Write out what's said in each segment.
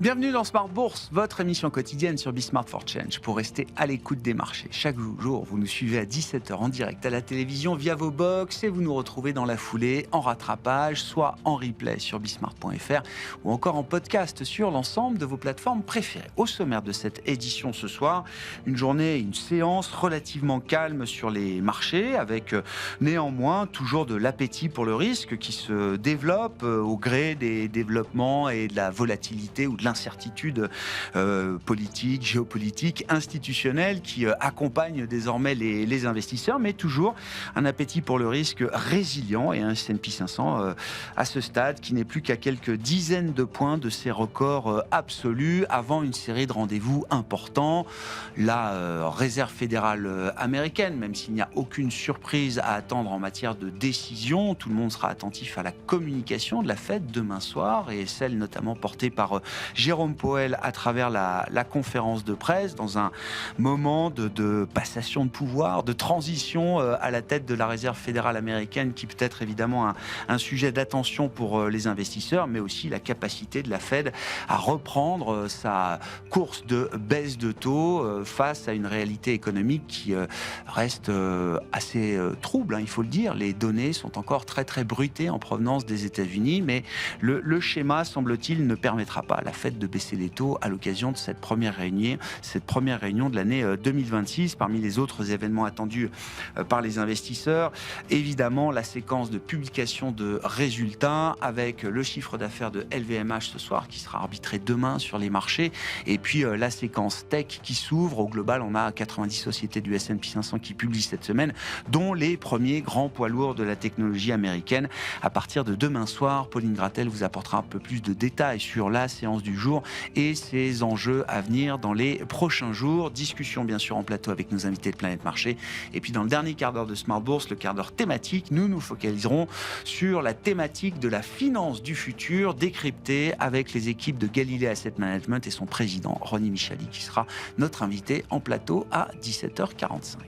Bienvenue dans Smart Bourse, votre émission quotidienne sur Smart for Change pour rester à l'écoute des marchés. Chaque jour, vous nous suivez à 17h en direct à la télévision via vos box et vous nous retrouvez dans la foulée en rattrapage, soit en replay sur bismart.fr ou encore en podcast sur l'ensemble de vos plateformes préférées. Au sommaire de cette édition ce soir, une journée, une séance relativement calme sur les marchés avec néanmoins toujours de l'appétit pour le risque qui se développe au gré des développements et de la volatilité ou de l'incertitude politique, géopolitique, institutionnelle qui accompagne désormais les investisseurs, mais toujours un appétit pour le risque résilient et un S&P 500 à ce stade qui n'est plus qu'à quelques dizaines de points de ses records absolus avant une série de rendez-vous importants. La Réserve fédérale américaine, même s'il n'y a aucune surprise à attendre en matière de décision, tout le monde sera attentif à la communication de la Fed demain soir et celle notamment portée par Jérôme Powell à travers la conférence de presse dans un moment de passation de pouvoir, de transition à la tête de la Réserve fédérale américaine qui peut être évidemment un sujet d'attention pour les investisseurs, mais aussi la capacité de la Fed à reprendre sa course de baisse de taux face à une réalité économique qui reste assez trouble, il faut le dire. Les données sont encore très très bruitées en provenance des États-Unis, mais le schéma, semble-t-il, ne permettra pas à la Fed de baisser les taux à l'occasion de cette première réunion de l'année 2026. Parmi les autres événements attendus par les investisseurs, évidemment la séquence de publication de résultats avec le chiffre d'affaires de LVMH ce soir qui sera arbitré demain sur les marchés et puis la séquence tech qui s'ouvre. Au global, on a 90 sociétés du S&P 500 qui publient cette semaine, dont les premiers grands poids lourds de la technologie américaine. À partir de demain soir, Pauline Gratel vous apportera un peu plus de détails sur la séance du jour et ses enjeux à venir dans les prochains jours. Discussion bien sûr en plateau avec nos invités de Planète Marché. Et puis dans le dernier quart d'heure de Smart Bourse, le quart d'heure thématique, nous nous focaliserons sur la thématique de la finance du futur, décryptée avec les équipes de Galilée Asset Management et son président Ronnie Michali qui sera notre invité en plateau à 17h45.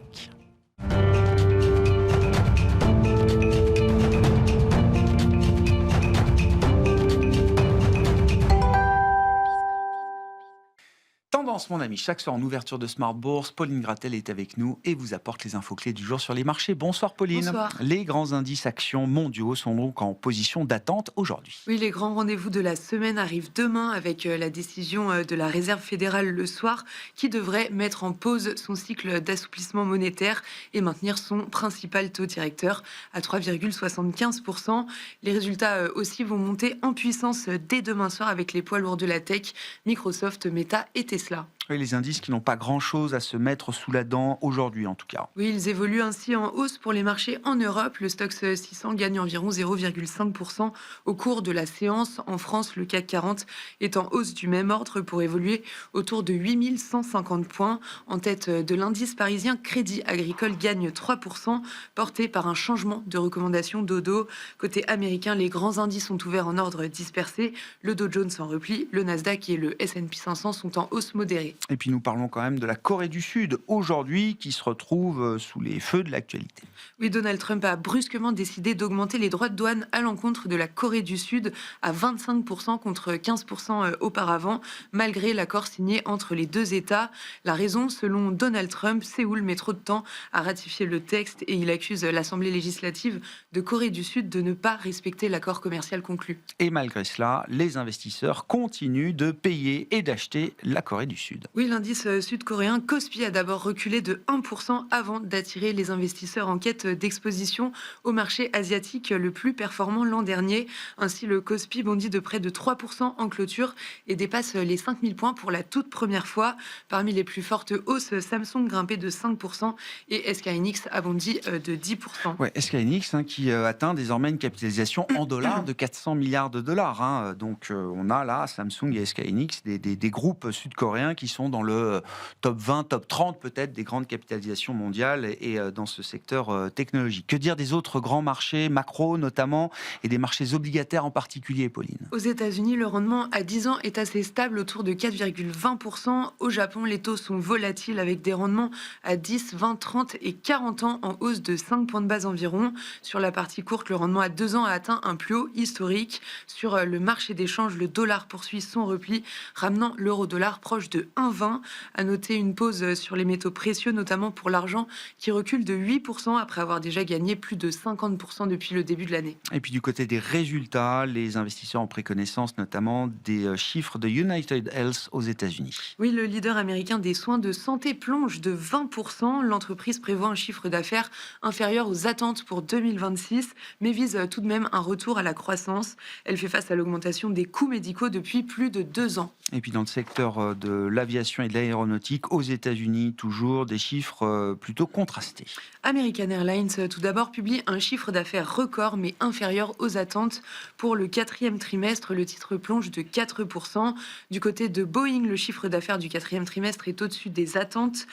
Tendance, mon ami, chaque soir en ouverture de Smart Bourse, Pauline Gratel est avec nous et vous apporte les infos clés du jour sur les marchés. Bonsoir Pauline. Bonsoir. Les grands indices actions mondiaux sont donc en position d'attente aujourd'hui. Oui, les grands rendez-vous de la semaine arrivent demain avec la décision de la Réserve fédérale le soir qui devrait mettre en pause son cycle d'assouplissement monétaire et maintenir son principal taux directeur à 3,75%. Les résultats aussi vont monter en puissance dès demain soir avec les poids lourds de la tech, Microsoft, Meta et Tesla. Oui, les indices qui n'ont pas grand-chose à se mettre sous la dent aujourd'hui en tout cas. Oui, ils évoluent ainsi en hausse pour les marchés en Europe. Le Stoxx 600 gagne environ 0,5% au cours de la séance. En France, le CAC 40 est en hausse du même ordre pour évoluer autour de 8150 points. En tête de l'indice parisien, Crédit Agricole gagne 3%, porté par un changement de recommandation dodo. Côté américain, les grands indices sont ouverts en ordre dispersé. Le Dow Jones en repli, le Nasdaq et le S&P 500 sont en hausse modérée. Et puis nous parlons quand même de la Corée du Sud aujourd'hui qui se retrouve sous les feux de l'actualité. Oui, Donald Trump a brusquement décidé d'augmenter les droits de douane à l'encontre de la Corée du Sud à 25% contre 15% auparavant, malgré l'accord signé entre les deux États. La raison, selon Donald Trump, Séoul met trop de temps à ratifier le texte et il accuse l'Assemblée législative de Corée du Sud de ne pas respecter l'accord commercial conclu. Et malgré cela, les investisseurs continuent de payer et d'acheter la Corée du Sud. Oui, l'indice sud-coréen Kospi a d'abord reculé de 1% avant d'attirer les investisseurs en quête d'exposition au marché asiatique le plus performant l'an dernier. Ainsi, le Kospi bondit de près de 3% en clôture et dépasse les 5000 points pour la toute première fois. Parmi les plus fortes hausses, Samsung grimpait de 5% et SK Hynix a bondi de 10%. Ouais, SK Hynix qui atteint désormais une capitalisation en dollars de 400 milliards de dollars. Donc on a là Samsung et SK Hynix, des groupes sud-coréens qui sont dans le top 20, top 30 peut-être des grandes capitalisations mondiales et dans ce secteur technologique. Que dire des autres grands marchés macro notamment et des marchés obligataires en particulier, Pauline? Aux États-Unis, le rendement à 10 ans est assez stable, autour de 4,20%. Au Japon, les taux sont volatiles avec des rendements à 10, 20, 30 et 40 ans en hausse de 5 points de base environ. Sur la partie courte, le rendement à 2 ans a atteint un plus haut historique. Sur le marché d'échange, le dollar poursuit son repli, ramenant l'euro-dollar proche de 1,20. À noter une pause sur les métaux précieux, notamment pour l'argent, qui recule de 8% après avoir déjà gagné plus de 50% depuis le début de l'année. Et puis du côté des résultats, les investisseurs ont pris connaissance notamment des chiffres de United Health aux États-Unis. Oui, le leader américain des soins de santé plonge de 20%. L'entreprise prévoit un chiffre d'affaires inférieur aux attentes pour 2026, mais vise tout de même un retour à la croissance. Elle fait face à l'augmentation des coûts médicaux depuis plus de 2 ans. Et puis dans le secteur de l'aviation et de l'aéronautique, aux États-Unis, toujours des chiffres plutôt contrastés. American Airlines, tout d'abord, publie un chiffre d'affaires record, mais inférieur aux attentes. Pour le 4e trimestre, le titre plonge de 4%. Du côté de Boeing, le chiffre d'affaires du 4e trimestre est au-dessus des attentes,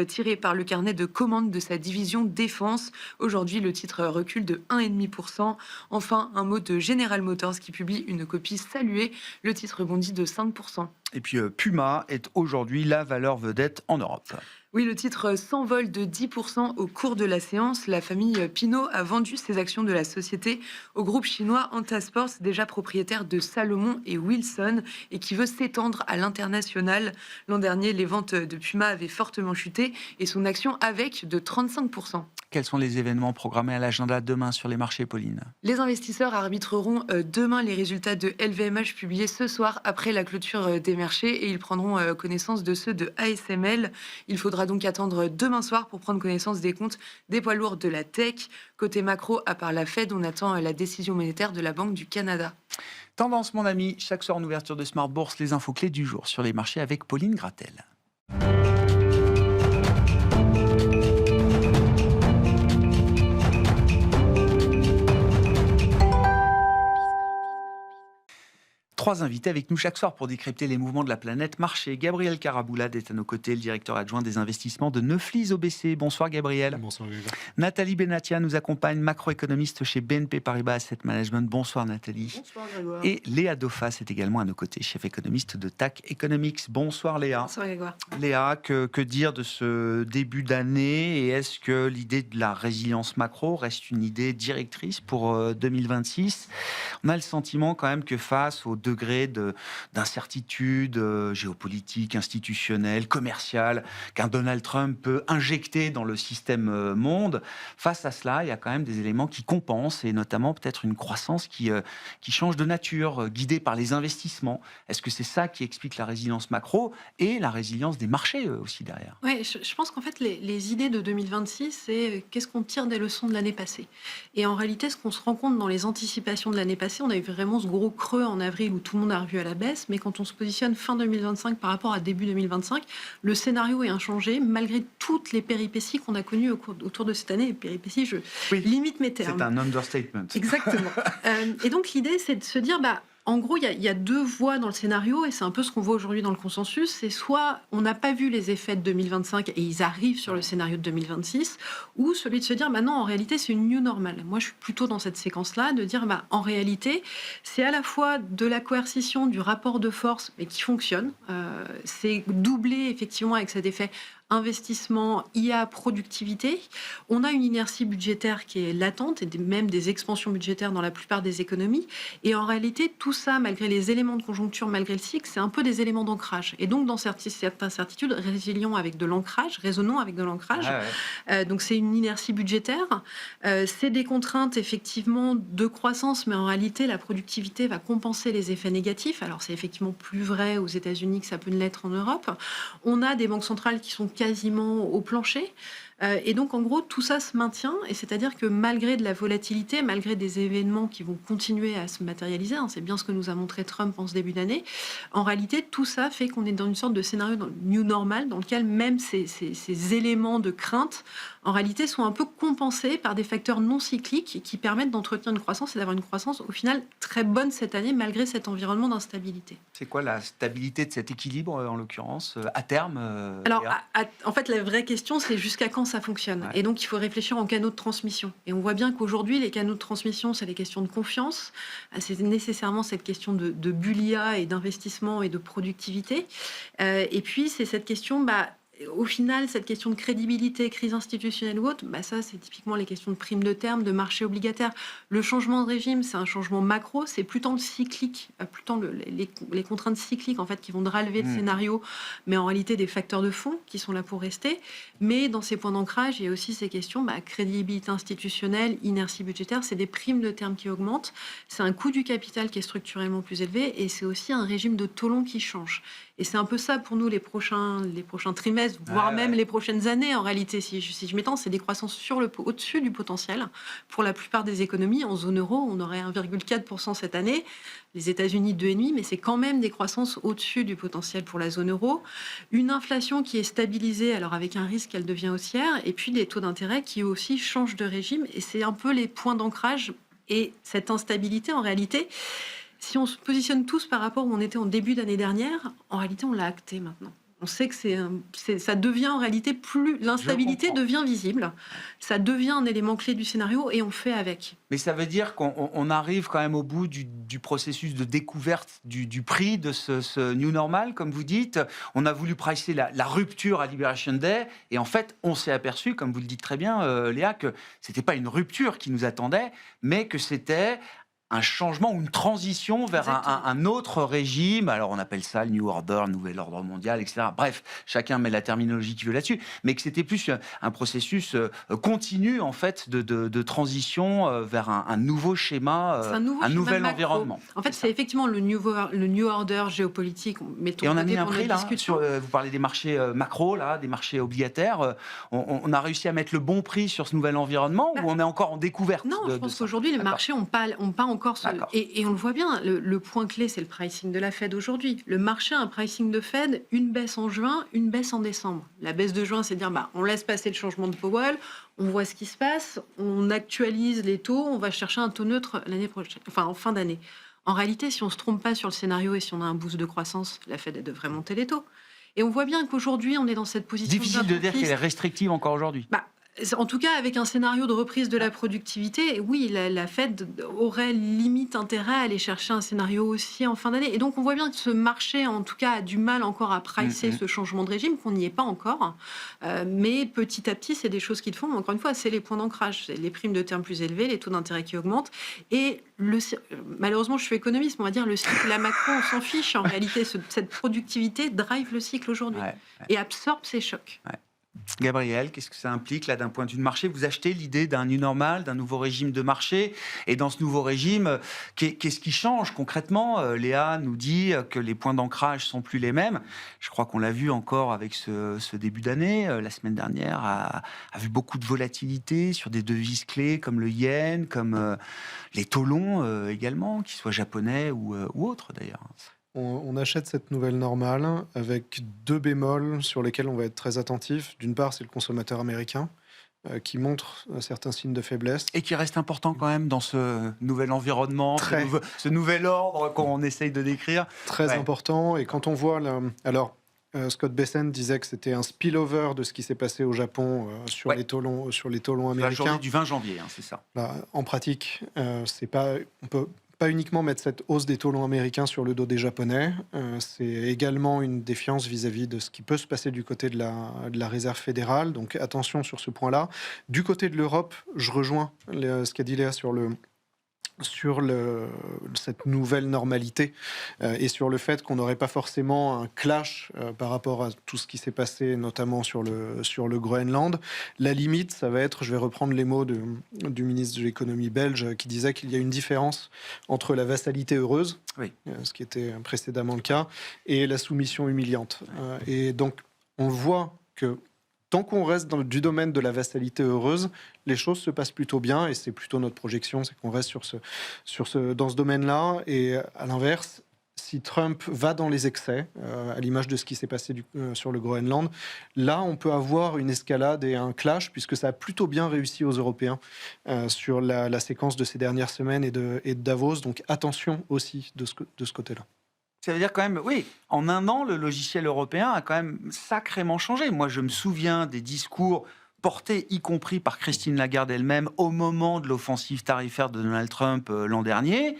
tiré par le carnet de commandes de sa division défense. Aujourd'hui, le titre recule de 1,5%. Enfin, un mot de General Motors qui publie une copie saluée. Le titre bondit de 5%. Et puis Puma est aujourd'hui la valeur vedette en Europe. Oui, le titre s'envole de 10% au cours de la séance. La famille Pinault a vendu ses actions de la société au groupe chinois Antasports, déjà propriétaire de Salomon et Wilson, et qui veut s'étendre à l'international. L'an dernier, les ventes de Puma avaient fortement chuté et son action avec de 35%. Quels sont les événements programmés à l'agenda demain sur les marchés, Pauline? Les investisseurs arbitreront demain les résultats de LVMH publiés ce soir après la clôture des marchés et ils prendront connaissance de ceux de ASML. Il faudra donc attendre demain soir pour prendre connaissance des comptes des poids lourds de la tech. Côté macro, à part la Fed, on attend la décision monétaire de la Banque du Canada. Tendance, mon ami, chaque soir en ouverture de Smart Bourse, les infos clés du jour sur les marchés avec Pauline Gratel. Trois invités avec nous chaque soir pour décrypter les mouvements de la planète marché. Gabriel Caraboulade est à nos côtés, le directeur adjoint des investissements de Neuflis OBC. Bonsoir Gabriel. Bonsoir Grégoire. Nathalie Benatia nous accompagne, macroéconomiste chez BNP Paribas Asset Management. Bonsoir Nathalie. Bonsoir Grégoire. Et Léa Dauphas est également à nos côtés, chef économiste de TAC Economics. Bonsoir Léa. Bonsoir Grégoire. Léa, que dire de ce début d'année et est-ce que l'idée de la résilience macro reste une idée directrice pour 2026 ? On a le sentiment quand même que face au degré d'incertitude géopolitique, institutionnelle, commerciale qu'un Donald Trump peut injecter dans le système monde, face à cela, il y a quand même des éléments qui compensent et notamment peut-être une croissance qui change de nature, guidée par les investissements. Est-ce que c'est ça qui explique la résilience macro et la résilience des marchés aussi derrière ? Oui, je pense qu'en fait, les idées de 2026, c'est qu'est-ce qu'on tire des leçons de l'année passée. Et en réalité, ce qu'on se rend compte dans les anticipations de l'année passée, on a eu vraiment ce gros creux en avril où tout le monde a revu à la baisse, mais quand on se positionne fin 2025 par rapport à début 2025, le scénario est inchangé malgré toutes les péripéties qu'on a connues autour de cette année. Les péripéties, je limite mes termes. C'est un understatement. Exactement. Et donc l'idée, c'est de se dire, en gros, il y a deux voies dans le scénario, et c'est un peu ce qu'on voit aujourd'hui dans le consensus. C'est soit on n'a pas vu les effets de 2025 et ils arrivent sur le scénario de 2026, ou celui de se dire, non, en réalité, c'est une new normal. Moi, je suis plutôt dans cette séquence-là, de dire, en réalité, c'est à la fois de la coercition, du rapport de force, mais qui fonctionne. C'est doublé, effectivement, avec cet effet investissement, IA, productivité. On a une inertie budgétaire qui est latente et même des expansions budgétaires dans la plupart des économies. Et en réalité, tout ça, malgré les éléments de conjoncture, malgré le cycle, c'est un peu des éléments d'ancrage. Et donc, dans certaines certitudes, résilions avec de l'ancrage, raisonnons avec de l'ancrage. Donc, c'est une inertie budgétaire. C'est des contraintes, effectivement, de croissance, mais en réalité, la productivité va compenser les effets négatifs. Alors, c'est effectivement plus vrai aux États-Unis que ça peut l'être en Europe. On a des banques centrales qui sont quasiment au plancher. Et donc, en gros, tout ça se maintient. Et c'est-à-dire que malgré de la volatilité, malgré des événements qui vont continuer à se matérialiser, c'est bien ce que nous a montré Trump en ce début d'année, en réalité, tout ça fait qu'on est dans une sorte de scénario dans le new normal, dans lequel même ces éléments de crainte, en réalité, sont un peu compensés par des facteurs non cycliques qui permettent d'entretenir une croissance et d'avoir une croissance, au final, très bonne cette année, malgré cet environnement d'instabilité. C'est quoi la stabilité de cet équilibre, en l'occurrence, à terme Alors, Léa en fait, la vraie question, c'est jusqu'à quand ça fonctionne. Ouais. Et donc, il faut réfléchir en canaux de transmission. Et on voit bien qu'aujourd'hui, les canaux de transmission, c'est les questions de confiance. C'est nécessairement cette question de bulia et d'investissement et de productivité. Et puis, c'est cette question... au final, cette question de crédibilité, crise institutionnelle ou autre, ça, c'est typiquement les questions de primes de terme, de marché obligataire. Le changement de régime, c'est un changement macro, c'est plus tant le cyclique, plus tant les contraintes cycliques en fait, qui vont relever le scénario, mais en réalité des facteurs de fond qui sont là pour rester. Mais dans ces points d'ancrage, il y a aussi ces questions, crédibilité institutionnelle, inertie budgétaire, c'est des primes de terme qui augmentent, c'est un coût du capital qui est structurellement plus élevé, et c'est aussi un régime de taux long qui change. Et c'est un peu ça pour nous les prochains trimestres, voire même les prochaines années en réalité. Si je m'étends, c'est des croissances au-dessus du potentiel. Pour la plupart des économies, en zone euro, on aurait 1,4% cette année. Les États-Unis 2,5%, mais c'est quand même des croissances au-dessus du potentiel pour la zone euro. Une inflation qui est stabilisée, alors avec un risque qu'elle devient haussière, et puis des taux d'intérêt qui aussi changent de régime. Et c'est un peu les points d'ancrage et cette instabilité en réalité. Si on se positionne tous par rapport où on était en début d'année dernière, en réalité, on l'a acté maintenant. On sait que ça devient en réalité l'instabilité devient visible. Ça devient un élément clé du scénario et on fait avec. Mais ça veut dire qu'on arrive quand même au bout du processus de découverte du prix de ce new normal, comme vous dites. On a voulu pricer la rupture à Liberation Day et en fait, on s'est aperçu, comme vous le dites très bien, Léa, que c'était pas une rupture qui nous attendait, mais que c'était un changement ou une transition vers un autre régime. Alors, on appelle ça le New Order, le Nouvel Ordre Mondial, etc. Bref, chacun met la terminologie qu'il veut là-dessus. Mais que c'était plus un processus continu, en fait, de transition vers un nouveau schéma, un nouvel environnement. En fait, c'est effectivement le New Order géopolitique. Et on a mis un prix, là, vous parlez des marchés macro, là, des marchés obligataires. On a réussi à mettre le bon prix sur ce nouvel environnement ou on est encore en découverte? Non, je pense qu'aujourd'hui, les marchés n'ont pas encore et on le voit bien, le point clé, c'est le pricing de la Fed aujourd'hui. Le marché a un pricing de Fed, une baisse en juin, une baisse en décembre. La baisse de juin, c'est dire on laisse passer le changement de Powell, on voit ce qui se passe, on actualise les taux, on va chercher un taux neutre l'année prochaine, en fin d'année. En réalité, si on ne se trompe pas sur le scénario et si on a un boost de croissance, la Fed devrait monter les taux. Et on voit bien qu'aujourd'hui, on est dans cette position... Difficile de dire qu'elle est restrictive encore aujourd'hui. En tout cas, avec un scénario de reprise de la productivité, oui, la Fed aurait limite intérêt à aller chercher un scénario aussi en fin d'année. Et donc, on voit bien que ce marché, en tout cas, a du mal encore à pricer ce changement de régime, qu'on n'y est pas encore. Mais petit à petit, c'est des choses qu'ils font. Encore une fois, c'est les points d'ancrage. C'est les primes de terme plus élevées, les taux d'intérêt qui augmentent. Et malheureusement, je suis économiste, mais on va dire le cycle, la macro, on s'en fiche. En réalité, cette productivité drive le cycle aujourd'hui et absorbe ces chocs. Gabriel, qu'est-ce que ça implique là d'un point de vue de marché? Vous achetez l'idée d'un new normal, d'un nouveau régime de marché, et dans ce nouveau régime, qu'est-ce qui change concrètement? Léa nous dit que les points d'ancrage sont plus les mêmes. Je crois qu'on l'a vu encore avec ce début d'année. La semaine dernière a vu beaucoup de volatilité sur des devises clés comme le yen, comme les taux longs également, qu'ils soient japonais ou autres d'ailleurs. On achète cette nouvelle normale avec deux bémols sur lesquels on va être très attentif. D'une part, c'est le consommateur américain qui montre certains signes de faiblesse. Et qui reste important quand même dans ce nouvel environnement, ce nouvel ordre qu'on essaye de décrire. Très important. Et quand on voit... Scott Bessent disait que c'était un spillover de ce qui s'est passé au Japon sur les taux longs américains. La journée du 20 janvier, c'est ça. Là, en pratique, on peut pas uniquement mettre cette hausse des taux longs américains sur le dos des Japonais, c'est également une défiance vis-à-vis de ce qui peut se passer du côté de la Réserve fédérale. Donc attention sur ce point-là. Du côté de l'Europe, je rejoins ce qu'a dit Léa sur cette nouvelle normalité et sur le fait qu'on n'aurait pas forcément un clash par rapport à tout ce qui s'est passé, notamment sur le Groenland. La limite, ça va être, je vais reprendre les mots du ministre de l'économie belge qui disait qu'il y a une différence entre la vassalité heureuse, ce qui était précédemment le cas, et la soumission humiliante. Et donc, on voit que tant qu'on reste du domaine de la vassalité heureuse, les choses se passent plutôt bien et c'est plutôt notre projection, c'est qu'on reste dans ce domaine-là. Et à l'inverse, si Trump va dans les excès, à l'image de ce qui s'est passé sur le Groenland, là, on peut avoir une escalade et un clash, puisque ça a plutôt bien réussi aux Européens sur la séquence de ces dernières semaines et de Davos. Donc attention aussi de ce côté-là. Ça veut dire quand même, oui, en un an, le logiciel européen a quand même sacrément changé. Moi, je me souviens des discours portés, y compris par Christine Lagarde elle-même, au moment de l'offensive tarifaire de Donald Trump l'an dernier.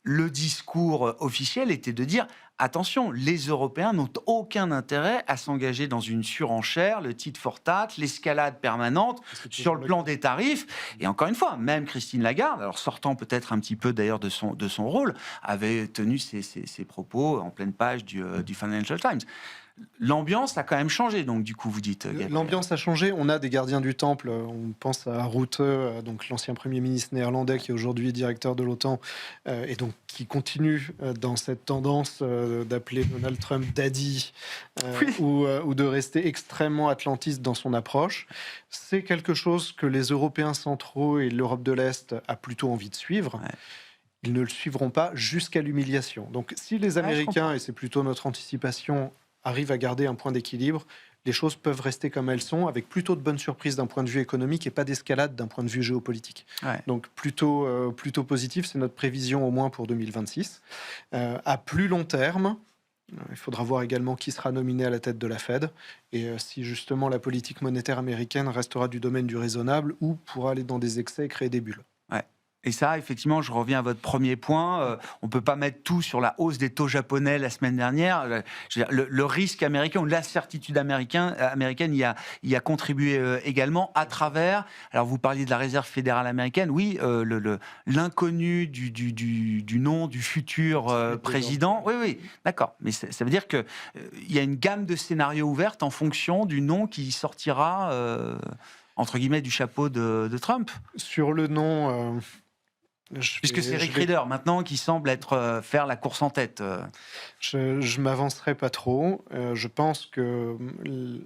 Le discours officiel était de dire attention, les Européens n'ont aucun intérêt à s'engager dans une surenchère, le tit for tat, l'escalade permanente sur le plan des tarifs. Et encore une fois, même Christine Lagarde, alors sortant peut-être un petit peu d'ailleurs de son rôle, avait tenu ses propos en pleine page du Financial Times. L'ambiance a quand même changé, donc du coup, vous dites... L'ambiance a changé. On a des gardiens du temple. On pense à Rutte, donc l'ancien Premier ministre néerlandais qui est aujourd'hui directeur de l'OTAN et donc qui continue dans cette tendance d'appeler Donald Trump Daddy ou de rester extrêmement atlantiste dans son approche. C'est quelque chose que les Européens centraux et l'Europe de l'Est a plutôt envie de suivre. Ouais. Ils ne le suivront pas jusqu'à l'humiliation. Donc si les Américains, et c'est plutôt notre anticipation, arrivent à garder un point d'équilibre, les choses peuvent rester comme elles sont, avec plutôt de bonnes surprises d'un point de vue économique et pas d'escalade d'un point de vue géopolitique. Ouais. Donc plutôt positif, c'est notre prévision au moins pour 2026. À plus long terme, il faudra voir également qui sera nominé à la tête de la Fed et si justement la politique monétaire américaine restera du domaine du raisonnable ou pourra aller dans des excès et créer des bulles. Ouais. Et ça, effectivement, je reviens à votre premier point. On ne peut pas mettre tout sur la hausse des taux japonais la semaine dernière. Je veux dire, le risque américain ou l'incertitude américaine y a contribué également à travers... Alors, vous parliez de la Réserve fédérale américaine. Oui, l'inconnu du nom du futur président. Oui, d'accord. Mais ça veut dire qu'il y a une gamme de scénarios ouvertes en fonction du nom qui sortira, entre guillemets, du chapeau de Trump. Sur le nom... Puisque c'est Rick Rieder maintenant qui semble faire la course en tête. Je m'avancerai pas trop. Je pense que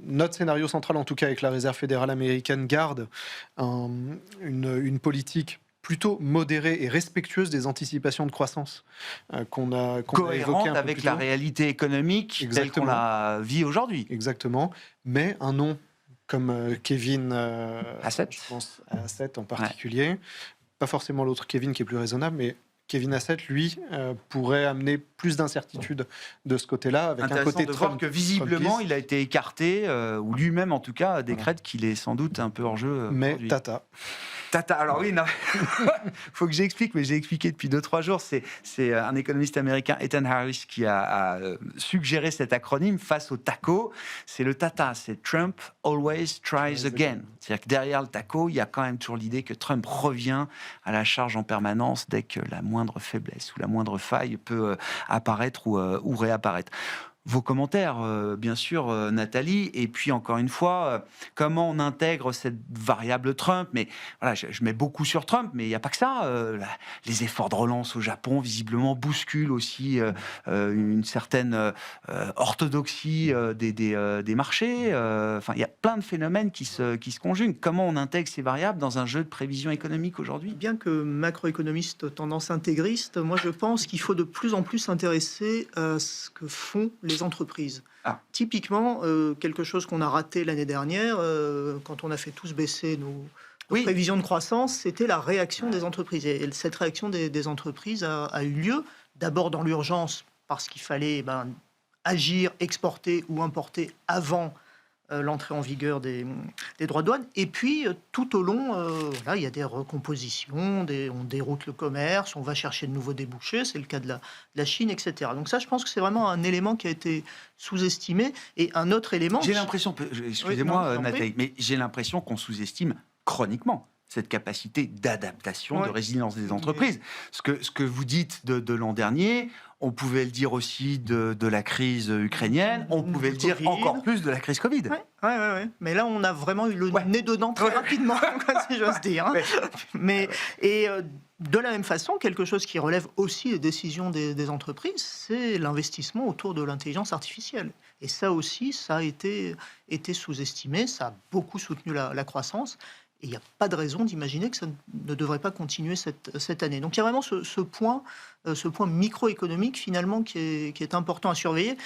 notre scénario central, en tout cas avec la Réserve fédérale américaine, garde une politique plutôt modérée et respectueuse des anticipations de croissance qu'on a cohérente avec la réalité économique telle qu'on la vit aujourd'hui. Exactement. Mais un nom comme Kevin Hassett, je pense à Hassett en particulier. Ouais. Pas forcément l'autre Kevin qui est plus raisonnable, mais Kevin Hassett, lui, pourrait amener plus d'incertitude de ce côté-là. Avec un côté de voir que visiblement, il a été écarté, ou lui-même en tout cas décrète qu'il est sans doute un peu hors jeu. Mais Tata, alors oui, il faut que j'explique, mais j'ai expliqué depuis 2-3 jours. C'est un économiste américain, Ethan Harris, qui a suggéré cet acronyme face au TACO. C'est le Tata, c'est Trump always tries again. C'est-à-dire que derrière le TACO, il y a quand même toujours l'idée que Trump revient à la charge en permanence dès que la moindre faiblesse ou la moindre faille peut apparaître ou réapparaître. Vos commentaires, bien sûr, Nathalie. Et puis, encore une fois, comment on intègre cette variable Trump. Mais voilà, je mets beaucoup sur Trump, mais il n'y a pas que ça. Les efforts de relance au Japon, visiblement, bousculent aussi une certaine orthodoxie des marchés. Enfin, il y a plein de phénomènes qui se conjuguent. Comment on intègre ces variables dans un jeu de prévision économique aujourd'hui ? Bien que macroéconomiste tendance intégriste, moi, je pense qu'il faut de plus en plus s'intéresser à ce que font les entreprises. Typiquement, quelque chose qu'on a raté l'année dernière, quand on a fait tous baisser nos prévisions de croissance, c'était la réaction des entreprises. Et cette réaction des entreprises a eu lieu, d'abord dans l'urgence, parce qu'il fallait agir, exporter ou importer avant l'entrée en vigueur des droits de douane. Et puis, tout au long, il y a des recompositions, on déroute le commerce, on va chercher de nouveaux débouchés, c'est le cas de la Chine, etc. Donc ça, je pense que c'est vraiment un élément qui a été sous-estimé. Et un autre élément... J'ai l'impression, excusez-moi Nathalie, mais j'ai l'impression qu'on sous-estime chroniquement. cette capacité d'adaptation, Ouais. de résilience des entreprises. Ce que vous dites de l'an dernier, on pouvait le dire aussi de la crise ukrainienne, on pouvait le dire Covid. encore plus de la crise Covid. Ouais. Mais là, on a vraiment eu le Ouais. nez dedans très rapidement, si j'ose dire. Hein. De la même façon, quelque chose qui relève aussi les décisions des entreprises, c'est l'investissement autour de l'intelligence artificielle. Et ça aussi, ça a été sous-estimé, ça a beaucoup soutenu la croissance. Et il n'y a pas de raison d'imaginer que ça ne devrait pas continuer cette année. Donc il y a vraiment ce point microéconomique finalement qui est important à surveiller.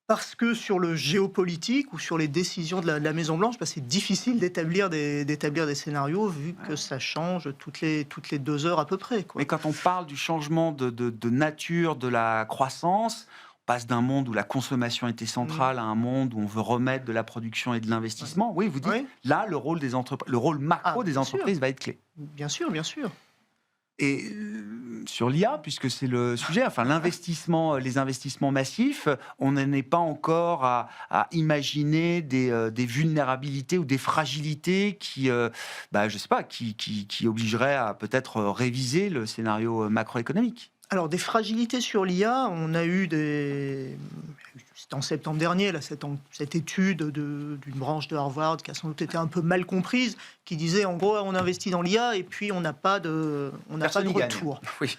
Parce que sur le géopolitique ou sur les décisions de la Maison-Blanche, c'est difficile d'établir des scénarios vu que ça change toutes les 2 heures à peu près. Quoi. Mais quand on parle du changement de nature de la croissance, on passe d'un monde où la consommation était centrale à un monde où on veut remettre de la production et de l'investissement. Oui, vous dites, là, le rôle macro des entreprises va être clé. Bien sûr, bien sûr. Et sur l'IA, puisque c'est le sujet, l'investissement, les investissements massifs, on n'en est pas encore à imaginer des vulnérabilités ou des fragilités qui, je sais pas, qui obligeraient à peut-être réviser le scénario macroéconomique. Alors, des fragilités sur l'IA, on a eu c'était en septembre dernier, là, cette étude d'une branche de Harvard qui a sans doute été un peu mal comprise, qui disait, en gros, on investit dans l'IA et puis on n'a pas de retour. Oui.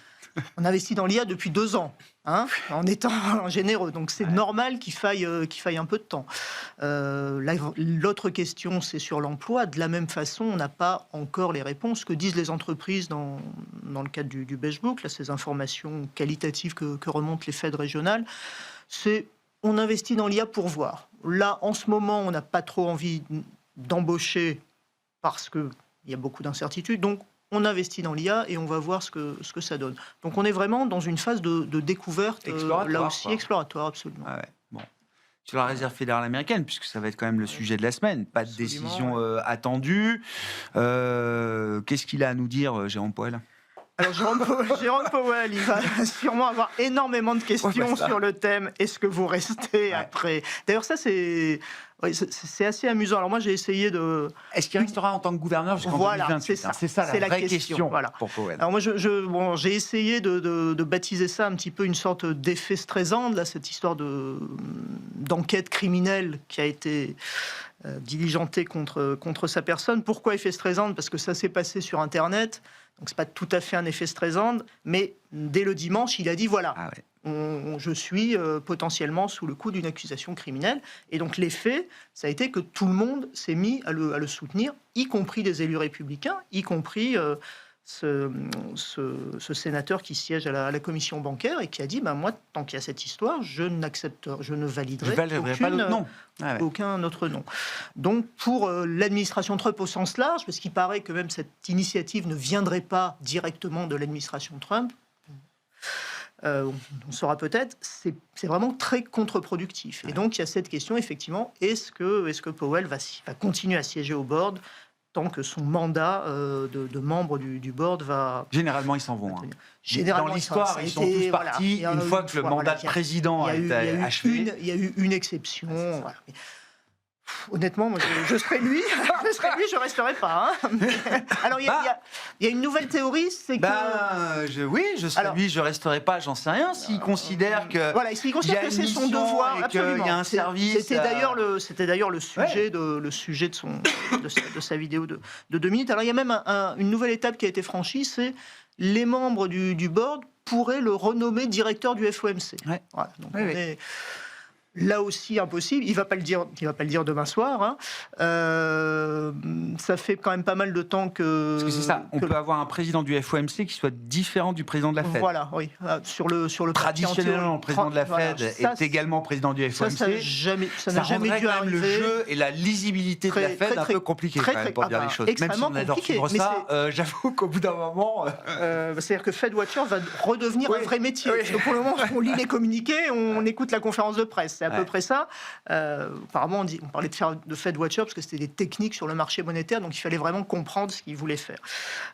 On investit dans l'IA depuis 2 ans, en étant généreux. Donc, c'est normal qu'il faille un peu de temps. L'autre question, c'est sur l'emploi. De la même façon, on n'a pas encore les réponses. Que disent les entreprises dans le cadre du Beige Book, là, ces informations qualitatives que remontent les Fed régionales, c'est on investit dans l'IA pour voir. Là, en ce moment, on n'a pas trop envie d'embaucher parce qu'il y a beaucoup d'incertitudes. Donc, on investit dans l'IA et on va voir ce que ça donne. Donc, on est vraiment dans une phase de découverte, là aussi, exploratoire, absolument. Ah ouais. Bon. Sur la réserve fédérale américaine, puisque ça va être quand même le sujet de la semaine. Pas de décision attendue. Qu'est-ce qu'il a à nous dire, Jérôme Powell ? Alors, Jérôme Powell, il va sûrement avoir énormément de questions sur le thème « Est-ce que vous restez après ?» D'ailleurs, ça, c'est assez amusant. Alors, moi, j'ai essayé de... Est-ce qu'il restera en tant que gouverneur jusqu'en 2028 ? C'est ça la vraie question pour Powell. Alors, moi, j'ai essayé de baptiser ça un petit peu une sorte d'effet Streisand, là, cette histoire d'enquête criminelle qui a été diligentée contre sa personne. Pourquoi effet Streisand ? Parce que ça s'est passé sur Internet. Donc, ce n'est pas tout à fait un effet Streisand, mais dès le dimanche, il a dit voilà, je suis potentiellement sous le coup d'une accusation criminelle. Et donc, l'effet, ça a été que tout le monde s'est mis à le soutenir, y compris des élus républicains, y compris ce sénateur qui siège à la commission bancaire et qui a dit moi, tant qu'il y a cette histoire, je ne validerai aucun autre nom. Donc, pour l'administration Trump au sens large, parce qu'il paraît que même cette initiative ne viendrait pas directement de l'administration Trump, on saura peut-être, c'est vraiment très contre-productif. Et donc, il y a cette question, effectivement, est-ce que Powell va continuer à siéger au board tant que son mandat de membre du board va... Généralement, ils s'en vont. Généralement, dans l'histoire, ils sont tous partis une fois que le mandat de président a été achevé. Il y a eu une exception. Voilà. Honnêtement, moi, je serais lui, je resterai pas. Alors, il y a une nouvelle théorie, c'est que... je serais lui, je resterai pas, j'en sais rien. S'il considère que... Voilà, s'il considère que c'est son devoir, absolument. Il y a un service... C'était d'ailleurs le sujet, de sa vidéo de 2 minutes. Alors, il y a même une nouvelle étape qui a été franchie, c'est les membres du board pourraient le renommer directeur du FOMC. Ouais. Voilà, donc on est... Là aussi impossible, il va pas le dire demain soir. Ça fait quand même pas mal de temps que. Parce que c'est ça. On peut avoir un président du FOMC qui soit différent du président de la Fed. Voilà, oui. Sur le traditionnellement, le président de la Fed est également président du FOMC. Ça n'a jamais dû arriver. Le jeu et la lisibilité de la Fed un peu compliqué pour dire les choses. Même si on adore suivre ça, j'avoue qu'au bout d'un moment. C'est-à-dire que Fed Watcher va redevenir un vrai métier. Parce que pour le moment, on lit les communiqués, on écoute la conférence de presse. C'est à peu près ça. Apparemment, on parlait de Fed Watcher parce que c'était des techniques sur le marché monétaire, donc il fallait vraiment comprendre ce qu'il voulait faire.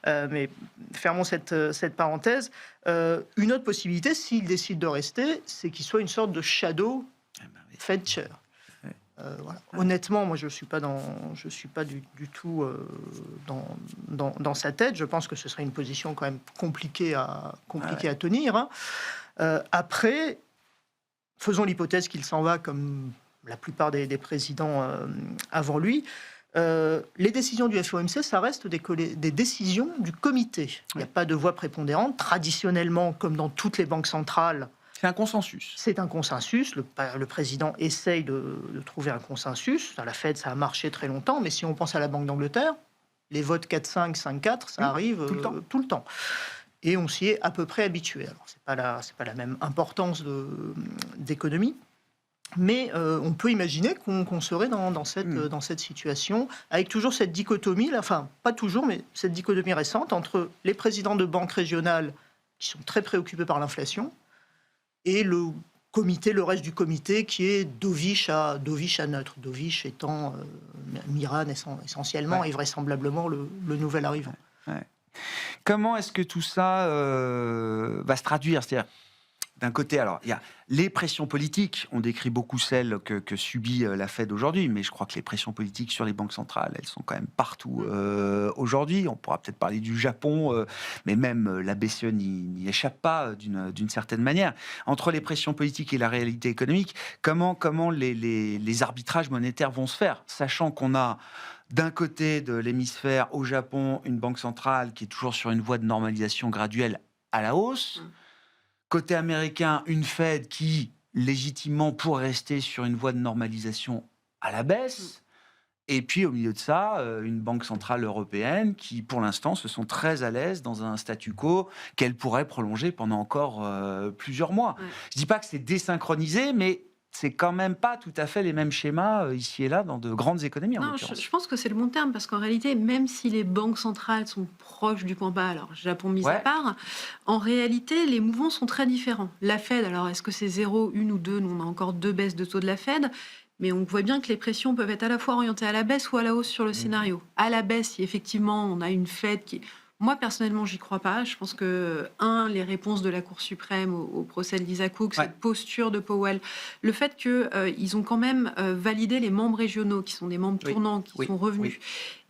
Mais fermons cette parenthèse. Une autre possibilité, s'il décide de rester, c'est qu'il soit une sorte de shadow Fed Chair. Voilà. Honnêtement, moi, je suis pas du tout dans sa tête. Je pense que ce serait une position quand même compliquée à tenir. Hein. Après, faisons l'hypothèse qu'il s'en va comme la plupart des présidents avant lui. Les décisions du FOMC, ça reste des décisions du comité. Il n'y a pas de voix prépondérante. Traditionnellement, comme dans toutes les banques centrales, c'est un consensus. C'est un consensus. Le président essaye de trouver un consensus. À la Fed, ça a marché très longtemps, mais si on pense à la Banque d'Angleterre, les votes 4-5, 5-4, ça arrive tout le temps. Et on s'y est à peu près habitué. Alors, c'est pas la même importance d'économie, mais on peut imaginer qu'on serait dans cette situation, avec toujours cette dichotomie, enfin, pas toujours, mais cette dichotomie récente entre les présidents de banques régionales qui sont très préoccupés par l'inflation, et le reste du comité qui est dovish à neutre. Dovish étant Miran essentiellement et vraisemblablement le nouvel arrivant. Ouais. Comment est-ce que tout ça va se traduire ? C'est-à-dire, d'un côté, alors, il y a les pressions politiques. On décrit beaucoup celles que subit la Fed aujourd'hui, mais je crois que les pressions politiques sur les banques centrales, elles sont quand même partout aujourd'hui. On pourra peut-être parler du Japon, mais même la BCE n'y échappe pas d'une certaine manière. Entre les pressions politiques et la réalité économique, comment les arbitrages monétaires vont se faire, sachant qu'on a d'un côté de l'hémisphère, au Japon, une banque centrale qui est toujours sur une voie de normalisation graduelle à la hausse. Côté américain, une Fed qui, légitimement, pourrait rester sur une voie de normalisation à la baisse. Et puis, au milieu de ça, une banque centrale européenne qui, pour l'instant, se sent très à l'aise dans un statu quo qu'elle pourrait prolonger pendant encore plusieurs mois. Je ne dis pas que c'est désynchronisé, mais c'est quand même pas tout à fait les mêmes schémas ici et là dans de grandes économies. Non, je pense que c'est le bon terme, parce qu'en réalité, même si les banques centrales sont proches du point bas, alors Japon mis à part, en réalité, les mouvements sont très différents. La Fed, alors est-ce que c'est 0, 1 ou 2 ? Nous, on a encore 2 baisses de taux de la Fed, mais on voit bien que les pressions peuvent être à la fois orientées à la baisse ou à la hausse sur le scénario. À la baisse, si effectivement on a une Fed qui... Moi, personnellement, j'y crois pas. Je pense que, les réponses de la Cour suprême au procès de Lisa Cook, cette posture de Powell, le fait qu'ils ont quand même validé les membres régionaux, qui sont des membres tournants, qui sont revenus.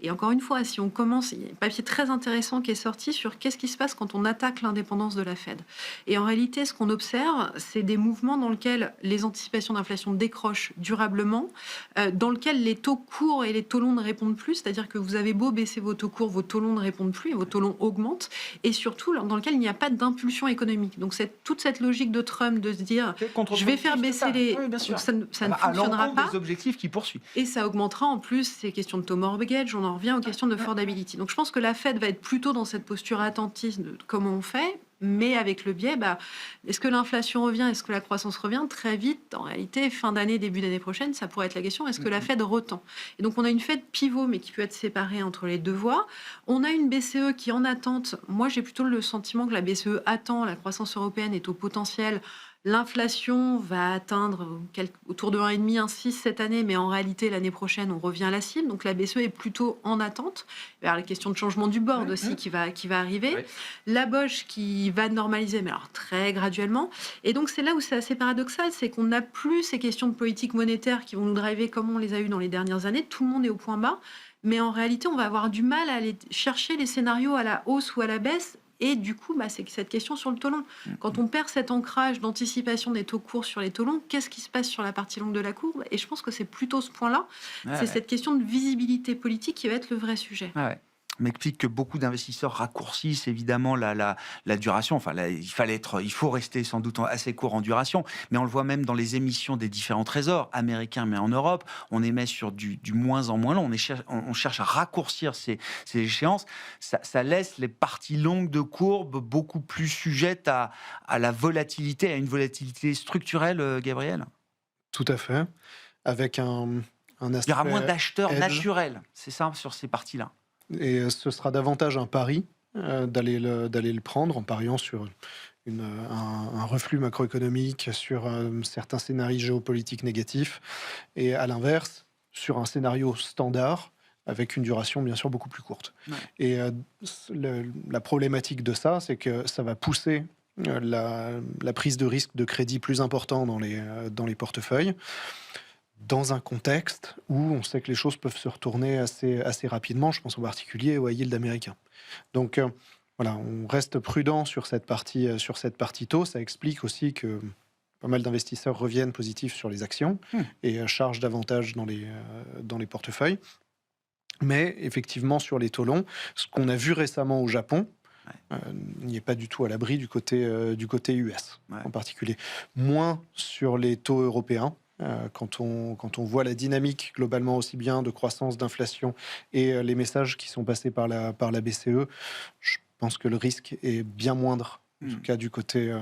Et encore une fois, si on commence, il y a un papier très intéressant qui est sorti sur qu'est-ce qui se passe quand on attaque l'indépendance de la Fed. Et en réalité, ce qu'on observe, c'est des mouvements dans lesquels les anticipations d'inflation décrochent durablement, dans lesquels les taux courts et les taux longs ne répondent plus, c'est-à-dire que vous avez beau baisser vos taux courts, vos taux longs ne répondent plus, et vos taux longs augmentent, et surtout dans lequel il n'y a pas d'impulsion économique. Donc toute cette logique de Trump de se dire je vais faire baisser les... Oui, bien sûr. Ça ne fonctionnera pas. Des objectifs qu'il poursuit. Et ça augmentera en plus ces questions de taux mortgage, on en revient aux questions de affordability. Donc je pense que la Fed va être plutôt dans cette posture attentiste de comment on fait, mais avec le biais, est-ce que l'inflation revient, est-ce que la croissance revient ? Très vite, en réalité, fin d'année, début d'année prochaine, ça pourrait être la question, est-ce que la Fed retend ? Et donc on a une Fed pivot, mais qui peut être séparée entre les deux voies. On a une BCE qui est en attente. Moi, j'ai plutôt le sentiment que la BCE attend, la croissance européenne est au potentiel. L'inflation va atteindre autour de 1,5, 1,6 cette année, mais en réalité, l'année prochaine, on revient à la cible. Donc la BCE est plutôt en attente. Il y a la question de changement du board aussi qui va arriver. La BOJ qui va normaliser, mais alors très graduellement. Et donc c'est là où c'est assez paradoxal, c'est qu'on n'a plus ces questions de politique monétaire qui vont nous driver comme on les a eues dans les dernières années. Tout le monde est au point bas. Mais en réalité, on va avoir du mal à aller chercher les scénarios à la hausse ou à la baisse. Et du coup, c'est cette question sur le taux long. Quand on perd cet ancrage d'anticipation des taux courts sur les taux longs, qu'est-ce qui se passe sur la partie longue de la courbe ? Et je pense que c'est plutôt ce point-là. C'est cette question de visibilité politique qui va être le vrai sujet. M'explique que beaucoup d'investisseurs raccourcissent évidemment la duration. Enfin, là, il faut rester sans doute assez court en duration, mais on le voit même dans les émissions des différents trésors américains, mais en Europe, on émet sur du moins en moins long. On cherche à raccourcir ces échéances. Ça laisse les parties longues de courbe beaucoup plus sujettes à la volatilité, à une volatilité structurelle, Gabriel. Tout à fait. Avec un aspect. Il y aura moins d'acheteurs edge. Naturels, c'est ça, sur ces parties-là. Et ce sera davantage un pari d'aller le prendre en pariant sur un reflux macroéconomique, sur certains scénarios géopolitiques négatifs, et à l'inverse, sur un scénario standard, avec une duration bien sûr beaucoup plus courte. Et la problématique de ça, c'est que ça va pousser la prise de risque de crédit plus important dans les portefeuilles. dans un contexte où on sait que les choses peuvent se retourner assez rapidement. Je pense en particulier aux high yield américains. Donc voilà, on reste prudent sur cette partie taux. Ça explique aussi que pas mal d'investisseurs reviennent positifs sur les actions et chargent davantage dans les portefeuilles. Mais effectivement, sur les taux longs, ce qu'on a vu récemment au Japon, n'y est pas du tout à l'abri du côté US, en particulier. Moins sur les taux européens. Quand on voit la dynamique globalement aussi bien de croissance, d'inflation et les messages qui sont passés par la BCE, je pense que le risque est bien moindre, en tout cas du côté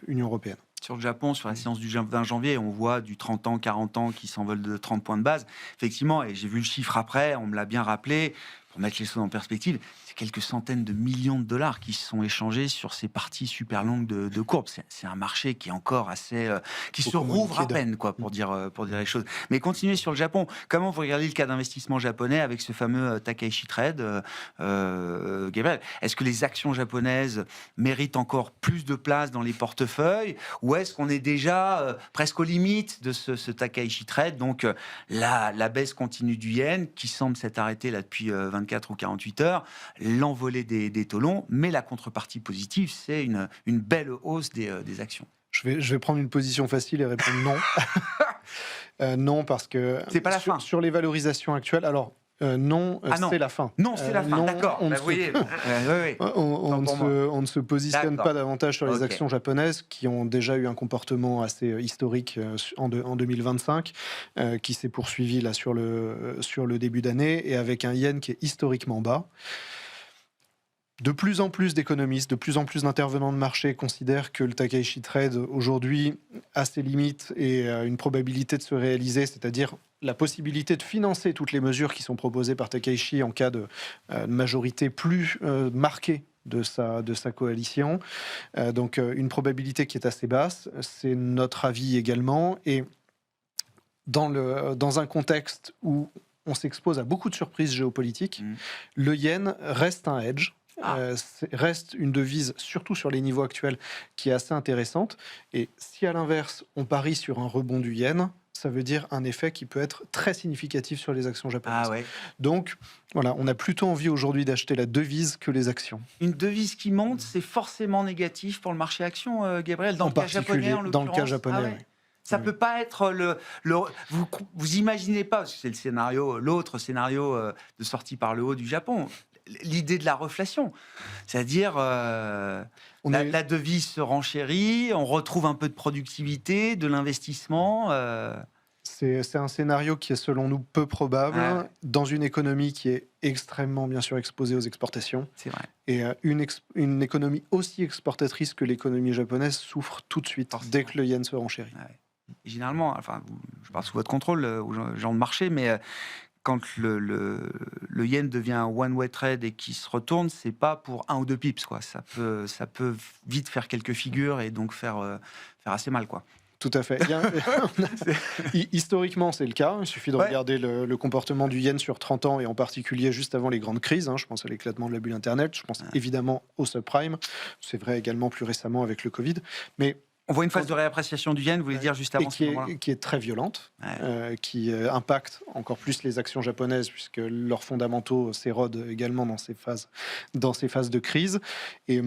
Union européenne. Sur le Japon, sur la séance du 20 janvier, on voit du 30 ans, 40 ans qui s'envolent de 30 points de base. Effectivement, et j'ai vu le chiffre après, on me l'a bien rappelé, pour mettre les choses en perspective, c'est quelques centaines de millions de dollars qui se sont échangés sur ces parties super longues de courbe. C'est un marché qui est encore assez... qui se rouvre à peine, quoi, pour dire les choses. Mais continuez sur le Japon. Comment vous regardez le cas d'investissement japonais avec ce fameux Takaishi Trade, Gabriel? Est-ce que les actions japonaises méritent encore plus de place dans les portefeuilles, ou est-ce qu'on est déjà presque aux limites de ce Takaishi Trade? Donc la baisse continue du yen, qui semble s'être arrêtée là depuis 24 ou 48 heures, l'envolée des taux longs, mais la contrepartie positive, c'est une belle hausse des actions. Je vais prendre une position facile et répondre non. Non, parce que c'est pas la fin. Sur les valorisations actuelles, alors non, c'est la fin. Non, c'est la fin, d'accord. On ne se positionne pas davantage sur les actions japonaises qui ont déjà eu un comportement assez historique en 2025, qui s'est poursuivi là sur le début d'année, et avec un yen qui est historiquement bas. De plus en plus d'économistes, de plus en plus d'intervenants de marché considèrent que le Takaishi Trade aujourd'hui a ses limites et une probabilité de se réaliser, c'est-à-dire la possibilité de financer toutes les mesures qui sont proposées par Takaishi en cas de majorité plus marquée de sa coalition. Donc une probabilité qui est assez basse, c'est notre avis également. Et dans un contexte où on s'expose à beaucoup de surprises géopolitiques, le yen reste un hedge. Reste une devise, surtout sur les niveaux actuels, qui est assez intéressante. Et si à l'inverse, on parie sur un rebond du yen, ça veut dire un effet qui peut être très significatif sur les actions japonaises. Donc, voilà, on a plutôt envie aujourd'hui d'acheter la devise que les actions. Une devise qui monte, c'est forcément négatif pour le marché action, Gabriel, dans le cas japonais, en l'occurrence. Dans le cas japonais, oui. Ça peut pas être vous imaginez pas, parce que c'est l'autre scénario de sortie par le haut du Japon. L'idée de la reflation, c'est-à-dire la devise se renchérit, on retrouve un peu de productivité, de l'investissement. C'est un scénario qui est selon nous peu probable dans une économie qui est extrêmement bien sûr exposée aux exportations. C'est vrai. Et une économie aussi exportatrice que l'économie japonaise souffre tout de suite dès que le yen se renchérit. Et généralement, je parle sous votre contrôle aux gens de marché, mais quand le yen devient un one-way trade et qu'il se retourne, c'est pas pour 1 ou 2 pips, quoi. Ça peut vite faire quelques figures et donc faire assez mal, quoi. Tout à fait. Historiquement, c'est le cas. Il suffit de regarder le comportement du yen sur 30 ans, et en particulier juste avant les grandes crises. Je pense à l'éclatement de la bulle Internet. Je pense évidemment au subprime. C'est vrai également plus récemment avec le Covid. Mais on voit une phase de réappréciation du yen, vous voulez dire, juste avant qui est très violente, qui impacte encore plus les actions japonaises, puisque leurs fondamentaux s'érodent également dans ces phases de crise. Et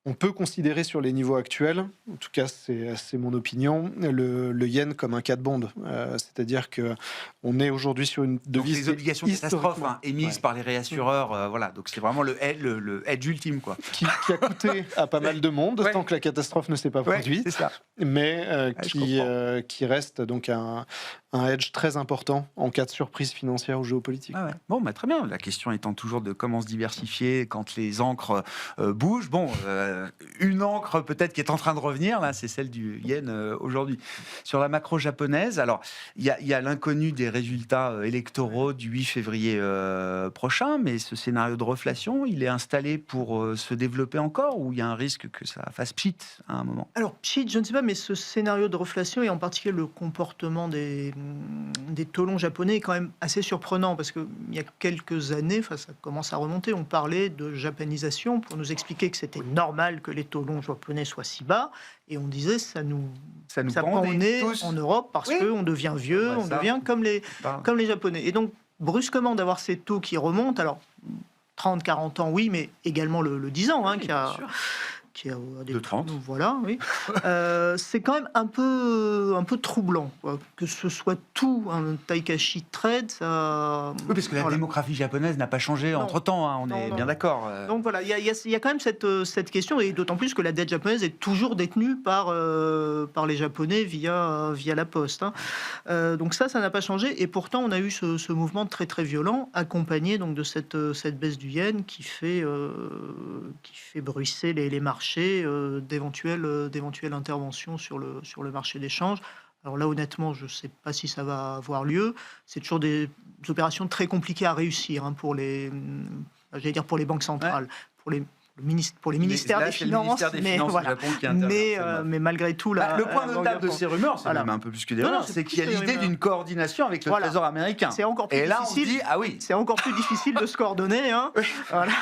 on peut considérer sur les niveaux actuels, en tout cas c'est mon opinion, le yen comme un cas de bond. C'est-à-dire qu'on est aujourd'hui sur une devise... Donc les obligations catastrophes émises par les réassureurs, voilà. Donc c'est vraiment le hedge ultime, quoi. Qui a coûté à pas mal de monde, tant que la catastrophe ne s'est pas produite. C'est ça. Mais qui reste donc un hedge très important en cas de surprise financière ou géopolitique. Bon, très bien. La question étant toujours de comment se diversifier quand les encres bougent. Bon, une encre peut-être qui est en train de revenir, là, c'est celle du yen aujourd'hui. Sur la macro japonaise, alors il y a l'inconnu des résultats électoraux du 8 février prochain, mais ce scénario de reflation, il est installé pour se développer encore, ou il y a un risque que ça fasse pchit à un moment? Alors, pchit, je ne sais pas, mais ce scénario de reflation, et en particulier le comportement des taux longs japonais est quand même assez surprenant, parce qu'il y a quelques années, ça commence à remonter, on parlait de japonisation pour nous expliquer que c'était normal que les taux longs japonais soient si bas, et on disait ça pend au nez en Europe parce qu'on devient vieux, on devient comme les Japonais. Et donc, brusquement, d'avoir ces taux qui remontent, alors 30, 40 ans, oui, mais également le 10 ans, qui a des de 30. Voilà, oui. C'est quand même un peu troublant, quoi. Que ce soit tout un Taikashi Trade, ça... Oui, parce que la démographie japonaise n'a pas changé entre-temps, on est bien d'accord. Donc voilà, il y a quand même cette question, et d'autant plus que la dette japonaise est toujours détenue par les Japonais via la poste. Donc ça n'a pas changé, et pourtant on a eu ce mouvement très très violent, accompagné donc de cette baisse du yen qui fait bruisser les marchés d'éventuelles interventions sur le marché d'échange. Alors là, honnêtement, je ne sais pas si ça va avoir lieu. C'est toujours des opérations très compliquées à réussir pour les banques centrales, pour les ministères des Finances, mais malgré tout... Le point notable de ces rumeurs, c'est même un peu plus que des rumeurs, c'est qu'il y a l'idée d'une coordination avec le Trésor américain. C'est encore plus difficile. C'est encore plus difficile de se coordonner. Voilà.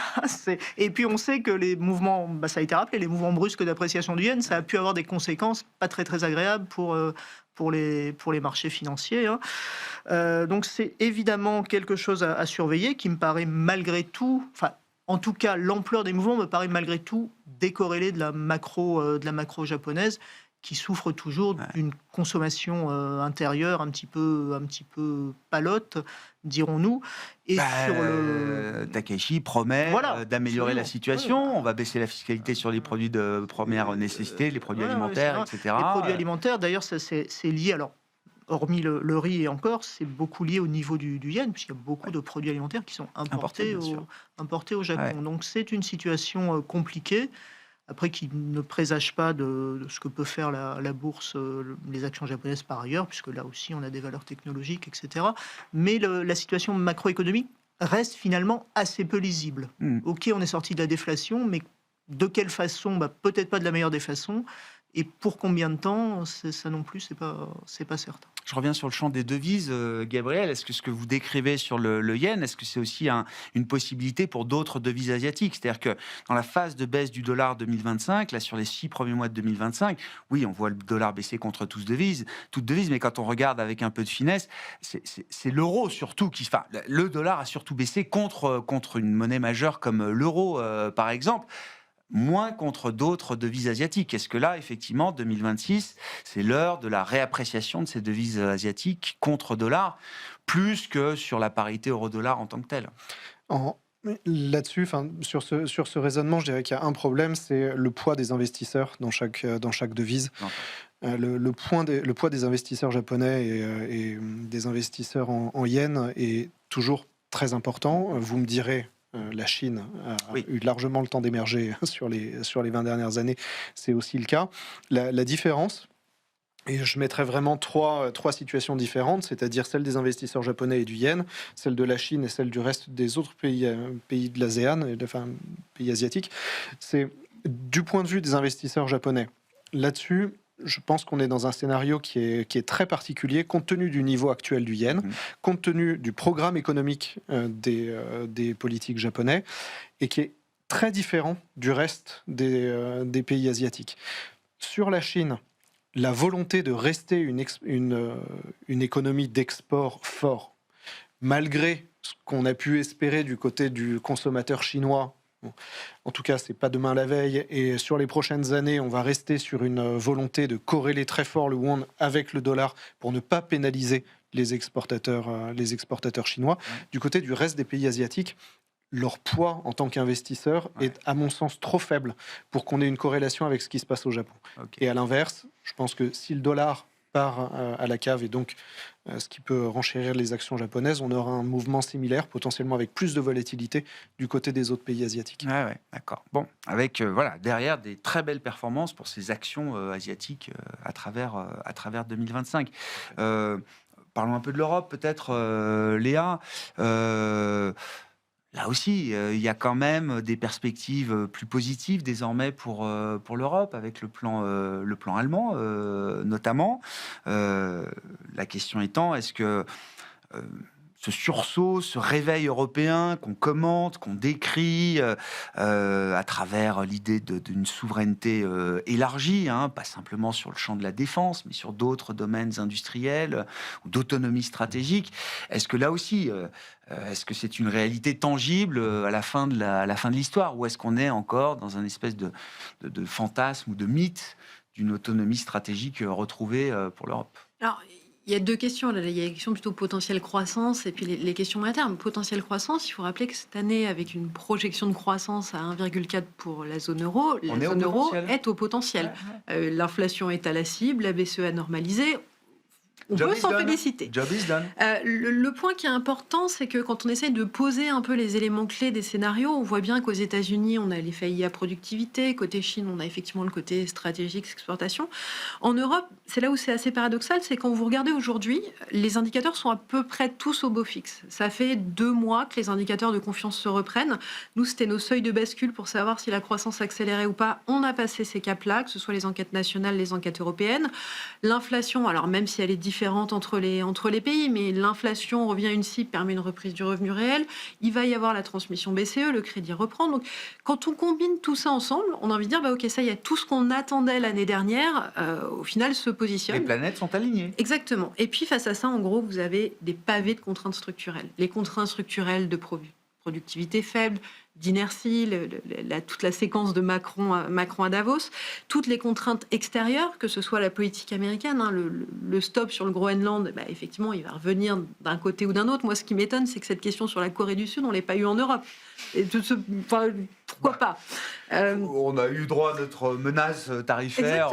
Et puis on sait que les mouvements, ça a été rappelé, les mouvements brusques d'appréciation du yen, ça a pu avoir des conséquences pas très très agréables pour les marchés financiers. Donc c'est évidemment quelque chose à surveiller, qui me paraît malgré tout... En tout cas, l'ampleur des mouvements me paraît malgré tout décorrélée de la macro japonaise, qui souffre toujours d'une consommation intérieure un petit peu palote, dirons-nous. Et Takeshi promet d'améliorer la situation. On va baisser la fiscalité sur les produits de première nécessité, les produits alimentaires, etc. Les produits alimentaires, d'ailleurs, c'est lié... Alors, hormis le riz et encore, c'est beaucoup lié au niveau du yen, puisqu'il y a beaucoup de produits alimentaires qui sont importés au Japon. Donc c'est une situation compliquée, après qui ne présage pas de ce que peut faire la bourse, les actions japonaises par ailleurs, puisque là aussi on a des valeurs technologiques, etc. Mais la situation macroéconomique reste finalement assez peu lisible. Ok, on est sorti de la déflation, mais de quelle façon? Peut-être pas de la meilleure des façons. Et pour combien de temps, ça non plus, c'est pas certain. Je reviens sur le champ des devises, Gabriel. Est-ce que ce que vous décrivez sur le yen, est-ce que c'est aussi une possibilité pour d'autres devises asiatiques? C'est-à-dire que dans la phase de baisse du dollar 2025, là sur les 6 premiers mois de 2025, oui, on voit le dollar baisser contre toutes devises, mais quand on regarde avec un peu de finesse, c'est l'euro surtout qui... Enfin, le dollar a surtout baissé contre une monnaie majeure comme l'euro, par exemple. Moins contre d'autres devises asiatiques. Est-ce que là, effectivement, 2026, c'est l'heure de la réappréciation de ces devises asiatiques contre dollar, plus que sur la parité euro-dollar en tant que telle? Là-dessus, sur ce raisonnement, je dirais qu'il y a un problème, c'est le poids des investisseurs dans chaque devise. Le poids des investisseurs japonais et des investisseurs en yens est toujours très important. Vous me direz... La Chine a eu largement le temps d'émerger sur les 20 dernières années. C'est aussi le cas. La différence, et je mettrais vraiment trois situations différentes, c'est-à-dire celle des investisseurs japonais et du yen, celle de la Chine et celle du reste des autres pays de l'ASEAN, pays asiatiques. C'est du point de vue des investisseurs japonais. Là-dessus, je pense qu'on est dans un scénario qui est très particulier, compte tenu du niveau actuel du yen, compte tenu du programme économique des politiques japonais, et qui est très différent du reste des pays asiatiques. Sur la Chine, la volonté de rester une économie d'export fort, malgré ce qu'on a pu espérer du côté du consommateur chinois. En tout cas, c'est pas demain la veille. Et sur les prochaines années, on va rester sur une volonté de corréler très fort le won avec le dollar pour ne pas pénaliser les exportateurs chinois. Du côté du reste des pays asiatiques, leur poids en tant qu'investisseur est, à mon sens, trop faible pour qu'on ait une corrélation avec ce qui se passe au Japon. Et à l'inverse, je pense que si le dollar part à la cave et donc ce qui peut renchérir les actions japonaises, on aura un mouvement similaire, potentiellement avec plus de volatilité du côté des autres pays asiatiques. Ouais, d'accord. Bon, avec derrière des très belles performances pour ces actions asiatiques à travers 2025. Parlons un peu de l'Europe, peut-être, Léa. là aussi, il y a quand même des perspectives plus positives désormais pour l'Europe, avec le plan allemand notamment. La question étant, est-ce que ce sursaut, ce réveil européen qu'on commente, qu'on décrit à travers l'idée d'une souveraineté élargie, pas simplement sur le champ de la défense, mais sur d'autres domaines industriels ou d'autonomie stratégique, est-ce que là aussi, est-ce que c'est une réalité tangible à la fin de l'histoire, ou est-ce qu'on est encore dans un espèce de fantasme ou de mythe d'une autonomie stratégique retrouvée pour l'Europe? Alors, il y a deux questions. Là, il y a la question plutôt potentielle croissance et puis les questions à terme. Potentielle croissance, il faut rappeler que cette année, avec une projection de croissance à 1,4 pour la zone euro, la zone euro est au potentiel. L'inflation est à la cible, la BCE a normalisé. On peut s'en féliciter. Job is done. Le point qui est important, c'est que quand on essaye de poser un peu les éléments clés des scénarios, on voit bien qu'aux États-Unis, on a l'effet IA productivité. Côté Chine, on a effectivement le côté stratégique, exportation. En Europe, c'est là où c'est assez paradoxal, c'est quand vous regardez aujourd'hui, les indicateurs sont à peu près tous au beau fixe. Ça fait 2 mois que les indicateurs de confiance se reprennent. Nous, c'était nos seuils de bascule pour savoir si la croissance accélérait ou pas. On a passé ces caps-là, que ce soit les enquêtes nationales, les enquêtes européennes. L'inflation, alors même si elle est différente entre les pays, mais l'inflation revient à une cible, permet une reprise du revenu réel. Il va y avoir la transmission BCE, le crédit reprend. Donc, quand on combine tout ça ensemble, on a envie de dire, ok, ça y est, tout ce qu'on attendait l'année dernière, au final, se positionne. Les planètes sont alignées. Exactement. Et puis, face à ça, en gros, vous avez des pavés de contraintes structurelles. Les contraintes structurelles de productivité faible, d'inertie, toute la séquence de Macron à Davos, toutes les contraintes extérieures, que ce soit la politique américaine, le stop sur le Groenland, effectivement, il va revenir d'un côté ou d'un autre. Moi, ce qui m'étonne, c'est que cette question sur la Corée du Sud, on ne l'a pas eu en Europe. Et pourquoi pas On a eu droit à notre menace tarifaire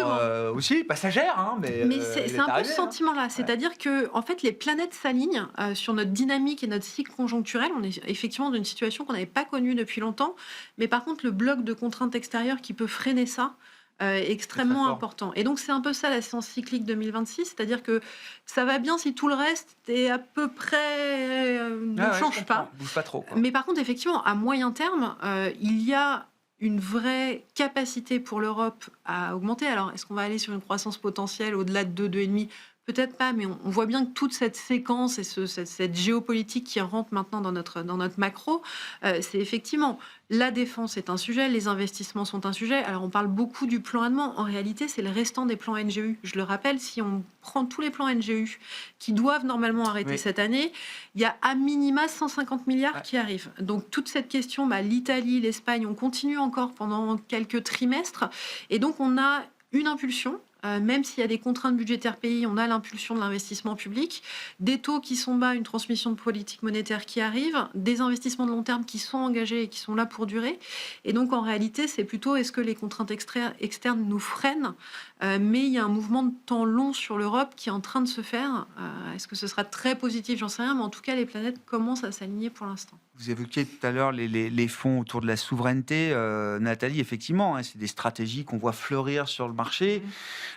aussi, passagère, mais c'est un peu ce sentiment-là. C'est-à-dire que, en fait, les planètes s'alignent sur notre dynamique et notre cycle conjoncturel. On est effectivement dans une situation qu'on n'avait pas connue depuis longtemps. Mais par contre, le bloc de contraintes extérieures qui peut freiner ça est extrêmement important. Et donc, c'est un peu ça la séance cyclique 2026. C'est-à-dire que ça va bien si tout le reste est à peu près ne change pas. Bouge pas trop, quoi. Mais par contre, effectivement, à moyen terme, il y a une vraie capacité pour l'Europe à augmenter. Alors, est-ce qu'on va aller sur une croissance potentielle au-delà de 2,5 ? Peut-être pas, mais on voit bien que toute cette séquence et cette géopolitique qui rentre maintenant dans notre macro, c'est effectivement la défense est un sujet, les investissements sont un sujet. Alors on parle beaucoup du plan allemand. En réalité, c'est le restant des plans NGU. Je le rappelle, si on prend tous les plans NGU qui doivent normalement arrêter cette année, il y a à minima 150 milliards qui arrivent. Donc toute cette question, l'Italie, l'Espagne, on continue encore pendant quelques trimestres. Et donc on a une impulsion. Même s'il y a des contraintes budgétaires pays, on a l'impulsion de l'investissement public, des taux qui sont bas, une transmission de politique monétaire qui arrive, des investissements de long terme qui sont engagés et qui sont là pour durer. Et donc, en réalité, c'est plutôt est-ce que les contraintes externes nous freinent, mais il y a un mouvement de temps long sur l'Europe qui est en train de se faire. Est-ce que ce sera très positif? J'en sais rien, mais en tout cas, les planètes commencent à s'aligner pour l'instant. Vous évoquiez tout à l'heure les fonds autour de la souveraineté. Nathalie, effectivement, c'est des stratégies qu'on voit fleurir sur le marché.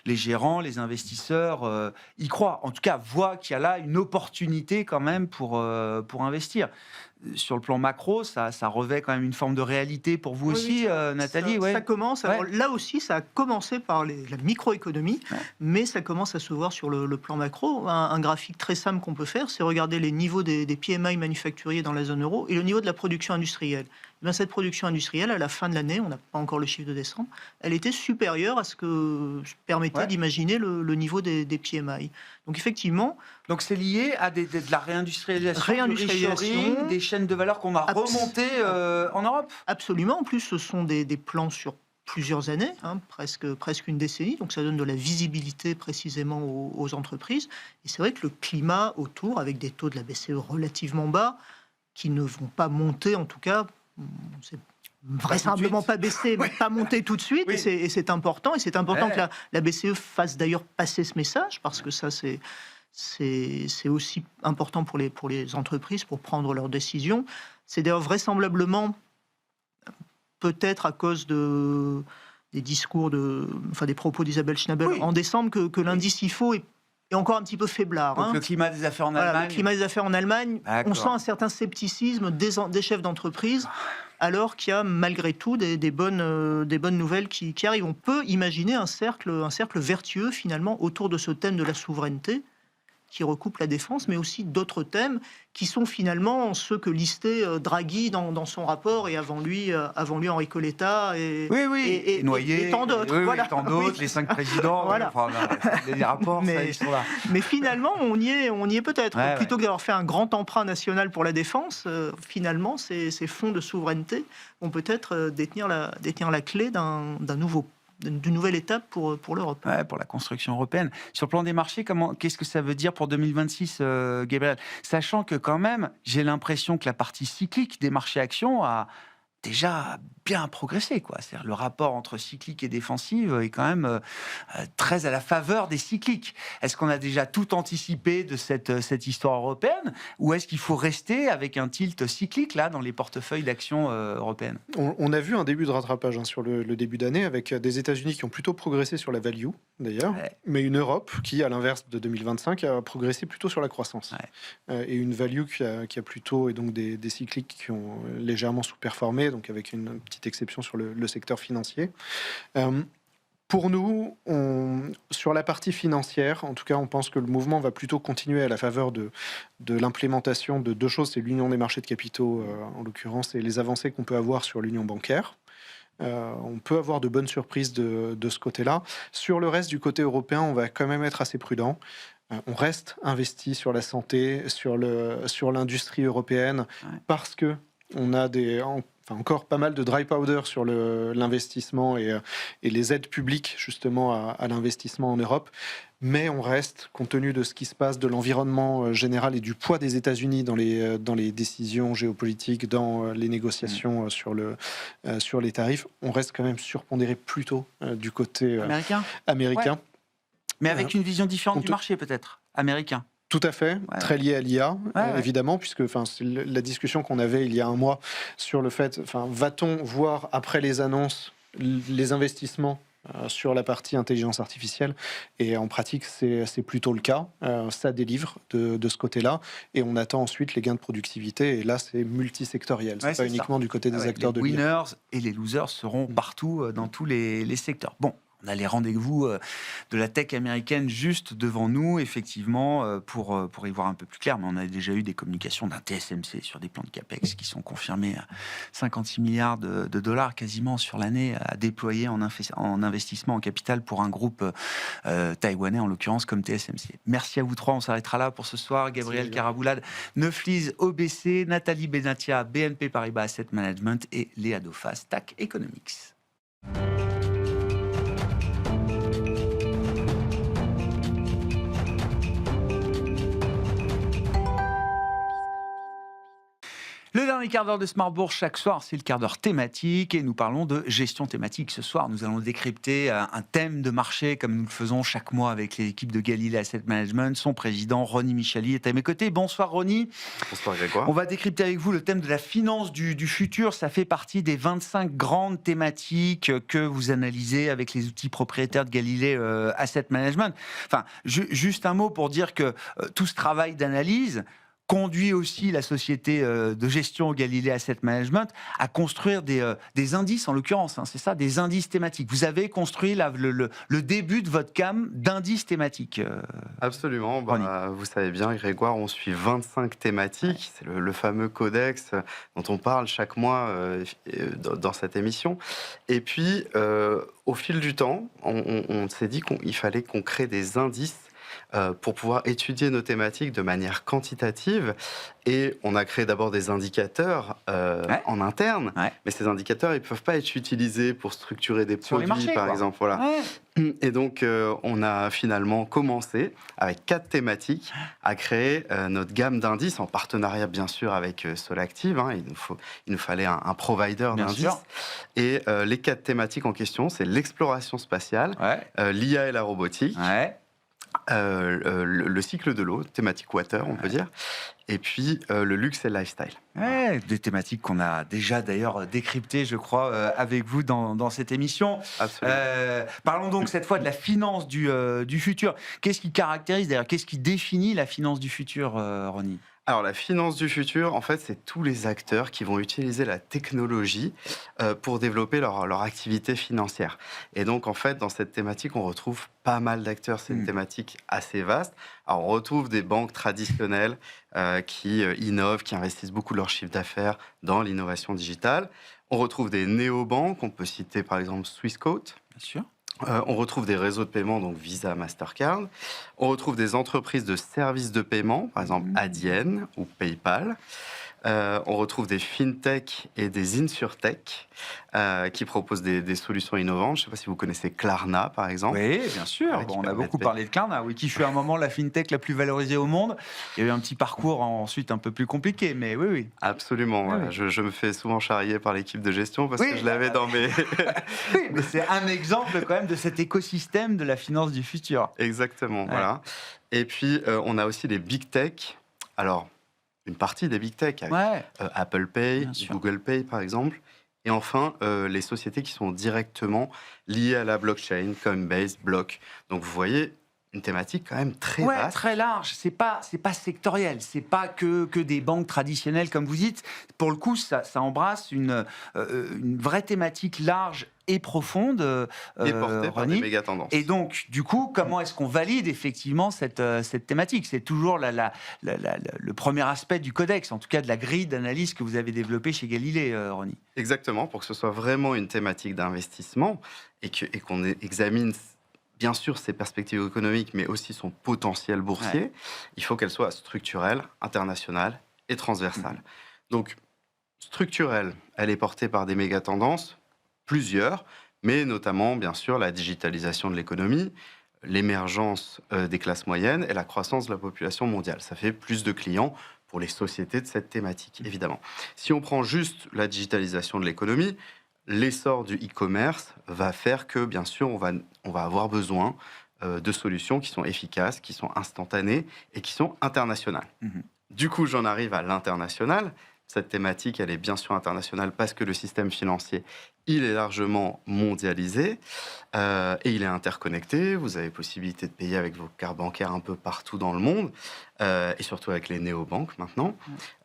Les gérants, les investisseurs y croient. En tout cas, voient qu'il y a là une opportunité quand même pour investir. Sur le plan macro, ça revêt quand même une forme de réalité pour vous aussi, Nathalie. Ça commence. Alors, là aussi, ça a commencé par la microéconomie, mais ça commence à se voir sur le plan macro. Un graphique très simple qu'on peut faire, c'est regarder les niveaux des PMI manufacturiers dans la zone euro et le niveau de la production industrielle. Et bien, cette production industrielle, à la fin de l'année, on n'a pas encore le chiffre de décembre, elle était supérieure à ce que permettait d'imaginer le niveau des PMI. Donc effectivement... Donc c'est lié à de la réindustrialisation, du reshoring, des chaînes de valeur qu'on a remontées en Europe. Absolument. En plus, ce sont des plans sur plusieurs années, presque une décennie. Donc ça donne de la visibilité précisément aux entreprises. Et c'est vrai que le climat autour, avec des taux de la BCE relativement bas, qui ne vont pas monter en tout cas... C'est vraisemblablement pas baisser, mais pas monter tout de suite. Oui. Et c'est important. Et c'est important que la BCE fasse d'ailleurs passer ce message, parce que ça, c'est aussi important pour les entreprises pour prendre leurs décisions. C'est d'ailleurs vraisemblablement, peut-être à cause des discours, des propos d'Isabelle Schnabel en décembre, que l'indice IFO est est encore un petit peu faiblard. Donc le climat des affaires en Voilà, Allemagne. le climat des affaires en Allemagne, D'accord. on sent un certain scepticisme des chefs d'entreprise, alors qu'il y a malgré tout des bonnes nouvelles qui arrivent. On peut imaginer un cercle vertueux finalement autour de ce thème de la souveraineté, qui recoupe la défense, mais aussi d'autres thèmes qui sont finalement ceux que listait Draghi dans son rapport, et avant lui Enrico Coletta et Noyer, et tant d'autres. oui, Voilà. et tant d'autres, Oui. les 5 présidents. Voilà. Enfin, les rapports, ça, ils sont là. Mais finalement, on y est peut-être. Ouais, Plutôt que d'avoir fait un grand emprunt national pour la défense, finalement, ces fonds de souveraineté vont peut-être détenir la clé d'une nouvelle étape pour l'Europe. Ouais, pour la construction européenne. Sur le plan des marchés, qu'est-ce que ça veut dire pour 2026, Gabriel ? Sachant que quand même, j'ai l'impression que la partie cyclique des marchés actions a déjà bien progressé, quoi. C'est-à-dire le rapport entre cyclique et défensive est quand même très à la faveur des cycliques. Est-ce qu'on a déjà tout anticipé de cette histoire européenne, ou est-ce qu'il faut rester avec un tilt cyclique là dans les portefeuilles d'actions européennes ? On a vu un début de rattrapage hein, sur le début d'année, avec des États-Unis qui ont plutôt progressé sur la value, d'ailleurs, mais une Europe qui, à l'inverse de 2025, a progressé plutôt sur la croissance. Et une value qui a plutôt, et donc des cycliques qui ont légèrement sous-performé, donc avec une petite exception sur le secteur financier. Pour nous, sur la partie financière, en tout cas, on pense que le mouvement va plutôt continuer à la faveur de l'implémentation de deux choses. C'est l'union des marchés de capitaux, en l'occurrence, et les avancées qu'on peut avoir sur l'union bancaire. On peut avoir de bonnes surprises de ce côté-là. Sur le reste, du côté européen, on va quand même être assez prudent. On reste investi sur la santé, sur l'industrie européenne, parce que on a encore pas mal de dry powder sur l'investissement et les aides publiques justement à l'investissement en Europe. Mais on reste, compte tenu de ce qui se passe, de l'environnement général et du poids des États-Unis dans les décisions géopolitiques, dans les négociations sur les tarifs, on reste quand même surpondéré plutôt du côté américain. Ouais. Mais avec une vision différente du marché peut-être, américain. Tout à fait, très lié à l'IA, évidemment, puisque c'est la discussion qu'on avait il y a un mois sur le fait, va-t-on voir après les annonces les investissements sur la partie intelligence artificielle, et en pratique c'est plutôt le cas, ça délivre de ce côté-là, et on attend ensuite les gains de productivité, et là c'est multisectoriel, c'est pas uniquement du côté des acteurs de l'IA. Les winners et les losers seront partout dans tous les secteurs. Bon. On a les rendez-vous de la tech américaine juste devant nous, effectivement, pour y voir un peu plus clair. Mais on a déjà eu des communications d'un TSMC sur des plans de CAPEX qui sont confirmés à 56 milliards de dollars quasiment sur l'année à déployer en investissement en capital pour un groupe taïwanais, en l'occurrence, comme TSMC. Merci à vous trois. On s'arrêtera là pour ce soir. Gabriel Karaboulad, Neuflize, OBC, Nathalie Benatia, BNP Paribas Asset Management et Léa Dauphas, TAC Economics. Le dernier quart d'heure de Smart Bourse chaque soir, c'est le quart d'heure thématique et nous parlons de gestion thématique. Ce soir, nous allons décrypter un thème de marché comme nous le faisons chaque mois avec l'équipe de Galilée Asset Management. Son président, Ronnie Michali, est à mes côtés. Bonsoir Ronnie. Bonsoir Grégoire. On va décrypter avec vous le thème de la finance du futur. Ça fait partie des 25 grandes thématiques que vous analysez avec les outils propriétaires de Galilée Asset Management. Enfin, juste un mot pour dire que tout ce travail d'analyse conduit aussi la société de gestion Galilée Asset Management à construire des indices, en l'occurrence, c'est ça, des indices thématiques. Vous avez construit le début de votre gamme d'indices thématiques. Absolument. Vous savez bien, Grégoire, on suit 25 thématiques. C'est le fameux codex dont on parle chaque mois dans cette émission. Et puis, au fil du temps, on s'est dit qu'il fallait qu'on crée des indices pour pouvoir étudier nos thématiques de manière quantitative. Et on a créé d'abord des indicateurs en interne, mais ces indicateurs, ils ne peuvent pas être utilisés pour structurer des produits, marchés, par exemple. Voilà. Et donc, on a finalement commencé, avec 4 thématiques, à créer notre gamme d'indices, en partenariat, bien sûr, avec Solactive. Il nous fallait un provider d'indices. Et les 4 thématiques en question, c'est l'exploration spatiale, l'IA et la robotique, le cycle de l'eau, thématique water, on peut dire. Et puis, le luxe et le lifestyle. Ouais, des thématiques qu'on a déjà d'ailleurs décryptées, je crois, avec vous dans cette émission. Absolument. Parlons donc cette fois de la finance du futur. Qu'est-ce qui caractérise, d'ailleurs, qu'est-ce qui définit la finance du futur, Ronnie ? Alors, la finance du futur, en fait, c'est tous les acteurs qui vont utiliser la technologie pour développer leur activité financière. Et donc, en fait, dans cette thématique, on retrouve pas mal d'acteurs. C'est une thématique assez vaste. Alors, on retrouve des banques traditionnelles qui innovent, qui investissent beaucoup de leur chiffre d'affaires dans l'innovation digitale. On retrouve des néobanques. On peut citer, par exemple, Swissquote. Bien sûr. On retrouve des réseaux de paiement, donc Visa, Mastercard. On retrouve des entreprises de services de paiement, par exemple Adyen ou PayPal. On retrouve des fintech et des insurtech qui proposent des solutions innovantes. Je ne sais pas si vous connaissez Klarna, par exemple. Oui, bien sûr. Ouais, Bon, on a beaucoup parlé de Klarna, oui, qui fut à un moment la fintech la plus valorisée au monde. Il y a eu un petit parcours ensuite un peu plus compliqué, mais oui, oui. Absolument. Oui, voilà. oui. Je me fais souvent charrier par l'équipe de gestion parce que je l'avais dans mes... Oui, mais c'est un exemple quand même de cet écosystème de la finance du futur. Exactement, voilà. Et puis, on a aussi les big tech. Alors, une partie des big tech, avec Apple Pay, Google Pay, par exemple. Et enfin, les sociétés qui sont directement liées à la blockchain, Coinbase, Block. Donc, vous voyez, une thématique quand même très vaste. Très large. C'est pas sectoriel. C'est pas que des banques traditionnelles, comme vous dites. Pour le coup, ça embrasse une vraie thématique large et profonde, et portée par des méga tendances. Et donc, du coup, comment est-ce qu'on valide effectivement cette thématique ? C'est toujours le premier aspect du codex, en tout cas de la grille d'analyse que vous avez développée chez Galilée, Ronnie. Exactement, pour que ce soit vraiment une thématique d'investissement et qu'on examine bien sûr ses perspectives économiques, mais aussi son potentiel boursier, il faut qu'elle soit structurelle, internationale et transversale. Donc, structurelle, elle est portée par des méga tendances, plusieurs, mais notamment, bien sûr, la digitalisation de l'économie, l'émergence des classes moyennes et la croissance de la population mondiale. Ça fait plus de clients pour les sociétés de cette thématique, évidemment. Si on prend juste la digitalisation de l'économie, l'essor du e-commerce va faire que, bien sûr, on va avoir besoin de solutions qui sont efficaces, qui sont instantanées et qui sont internationales. Du coup, j'en arrive à l'international. Cette thématique, elle est bien sûr internationale parce que le système financier, il est largement mondialisé et il est interconnecté. Vous avez possibilité de payer avec vos cartes bancaires un peu partout dans le monde et surtout avec les néobanques maintenant.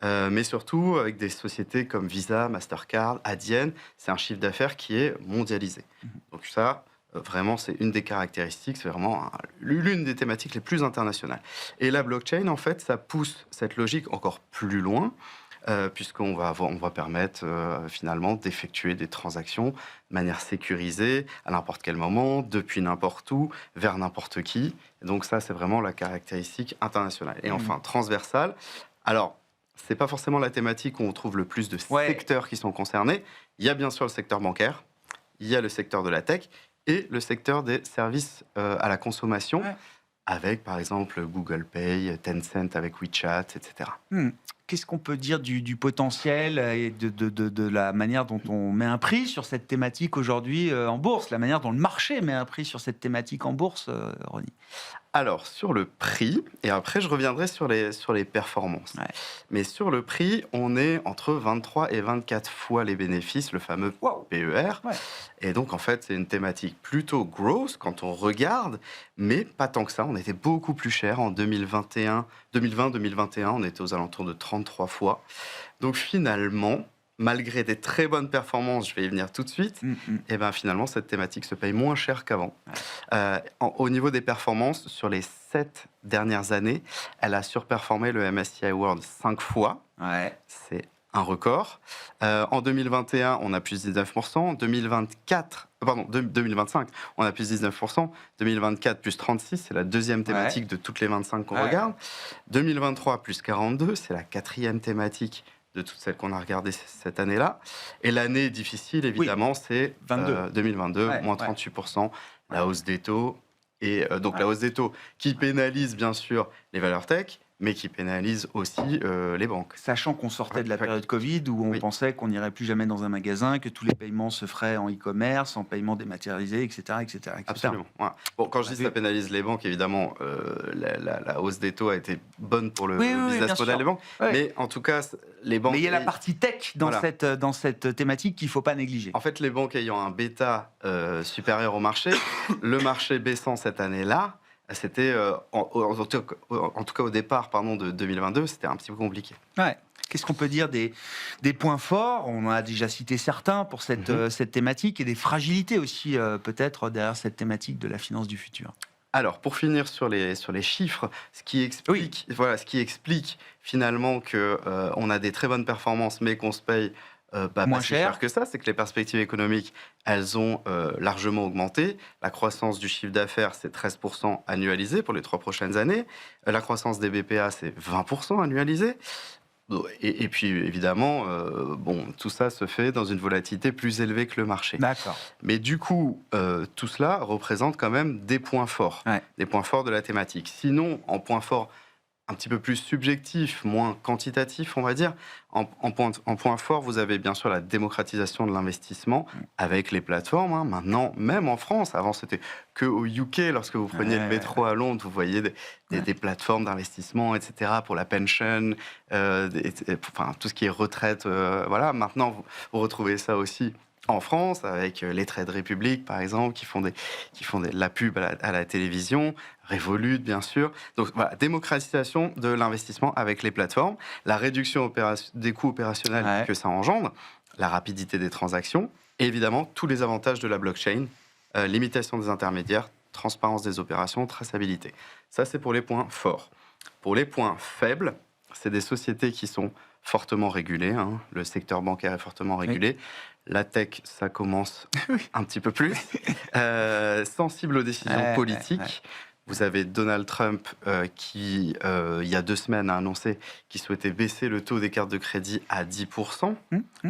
Mais surtout avec des sociétés comme Visa, Mastercard, Adyen, c'est un chiffre d'affaires qui est mondialisé. Donc ça, vraiment, c'est une des caractéristiques, c'est vraiment l'une des thématiques les plus internationales. Et la blockchain, en fait, ça pousse cette logique encore plus loin. Puisqu'on va permettre finalement d'effectuer des transactions de manière sécurisée, à n'importe quel moment, depuis n'importe où, vers n'importe qui. Et donc ça, c'est vraiment la caractéristique internationale. Et enfin, transversale. Alors, c'est pas forcément la thématique où on trouve le plus de secteurs qui sont concernés. Il y a bien sûr le secteur bancaire, il y a le secteur de la tech et le secteur des services à la consommation, avec par exemple Google Pay, Tencent avec WeChat, etc. Qu'est-ce qu'on peut dire du potentiel et de la manière dont on met un prix sur cette thématique aujourd'hui en bourse, la manière dont le marché met un prix sur cette thématique en bourse, Ronnie ? Alors, sur le prix, et après je reviendrai sur les performances. Mais sur le prix, on est entre 23 et 24 fois les bénéfices, le fameux PER. Et donc, en fait, c'est une thématique plutôt grosse quand on regarde, mais pas tant que ça. On était beaucoup plus cher en 2020-2021, on était aux alentours de 33 fois. Donc, finalement, malgré des très bonnes performances, je vais y venir tout de suite, et ben finalement, cette thématique se paye moins cher qu'avant. Au niveau des performances, sur les 7 dernières années, elle a surperformé le MSCI World 5 fois. C'est un record. En 2021, on a plus 19%. 2025, on a plus 19%. 2024, plus 36%. C'est la deuxième thématique de toutes les 25 qu'on regarde. 2023, plus 42%. C'est la quatrième thématique de toutes celles qu'on a regardées cette année-là. Et l'année difficile, évidemment, c'est 2022, moins 38%, la hausse des taux. Et donc la hausse des taux qui pénalise, bien sûr, les valeurs tech, mais qui pénalise aussi les banques. Sachant qu'on sortait de la période Covid où on pensait qu'on n'irait plus jamais dans un magasin, que tous les paiements se feraient en e-commerce, en paiement dématérialisé, etc. etc. Absolument. Voilà. Bon, quand je dis ça pénalise les banques, évidemment, la hausse des taux a été bonne pour le business model des banques. Oui. Mais en tout cas, les banques... Mais il y a la partie tech dans, dans cette thématique qu'il ne faut pas négliger. En fait, les banques ayant un bêta supérieur au marché, le marché baissant cette année-là, c'était, en tout cas au départ de 2022, c'était un petit peu compliqué. Ouais. Qu'est-ce qu'on peut dire des points forts? On en a déjà cité certains pour cette thématique, et des fragilités aussi peut-être derrière cette thématique de la finance du futur. Alors, pour finir sur les chiffres, ce qui explique finalement qu'on a des très bonnes performances, mais qu'on se paye pas si cher que ça, c'est que les perspectives économiques, elles ont largement augmenté. La croissance du chiffre d'affaires, c'est 13% annualisé pour les 3 prochaines années. La croissance des BPA, c'est 20% annualisé. Et puis, évidemment, tout ça se fait dans une volatilité plus élevée que le marché. D'accord. Mais du coup, tout cela représente quand même des points forts, des points forts de la thématique. Sinon, en points forts un petit peu plus subjectif, moins quantitatif, on va dire. En point fort, vous avez bien sûr la démocratisation de l'investissement avec les plateformes. Maintenant, même en France, avant c'était que au UK, lorsque vous preniez le métro à Londres, vous voyez des plateformes d'investissement, etc., pour la pension, tout ce qui est retraite. Voilà. Maintenant, vous retrouvez ça aussi en France, avec les Trade Republic, par exemple, qui font la pub à la télévision, Revolut, bien sûr. Donc, voilà, démocratisation de l'investissement avec les plateformes, la réduction des coûts opérationnels que ça engendre, la rapidité des transactions, et évidemment, tous les avantages de la blockchain, limitation des intermédiaires, transparence des opérations, traçabilité. Ça, c'est pour les points forts. Pour les points faibles, c'est des sociétés qui sont fortement régulées. Le secteur bancaire est fortement régulé. Oui. La tech, ça commence un petit peu plus. Sensible aux décisions politiques. Vous avez Donald Trump qui, il y a 2 semaines, a annoncé qu'il souhaitait baisser le taux des cartes de crédit à 10%.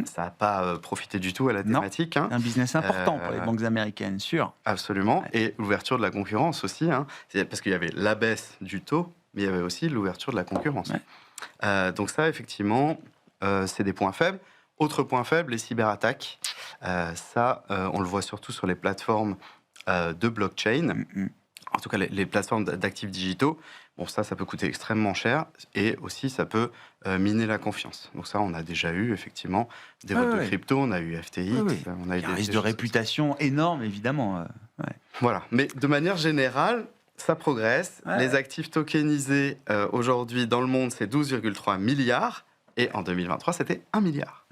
Ça n'a pas profité du tout à la thématique. Un business important pour les banques américaines, sûr. Absolument. Et l'ouverture de la concurrence aussi. Parce qu'il y avait la baisse du taux, mais il y avait aussi l'ouverture de la concurrence. Donc ça, effectivement, c'est des points faibles. Autre point faible, les cyberattaques. On le voit surtout sur les plateformes de blockchain. En tout cas, les plateformes d'actifs digitaux. Bon, ça peut coûter extrêmement cher. Et aussi, ça peut miner la confiance. Donc ça, on a déjà eu, effectivement, des vols de crypto. On a eu FTX. On a eu un risque de réputation énorme, évidemment. Voilà. Mais de manière générale, ça progresse. Les actifs tokenisés, aujourd'hui, dans le monde, c'est 12,3 milliards. Et en 2023, c'était 1 milliard.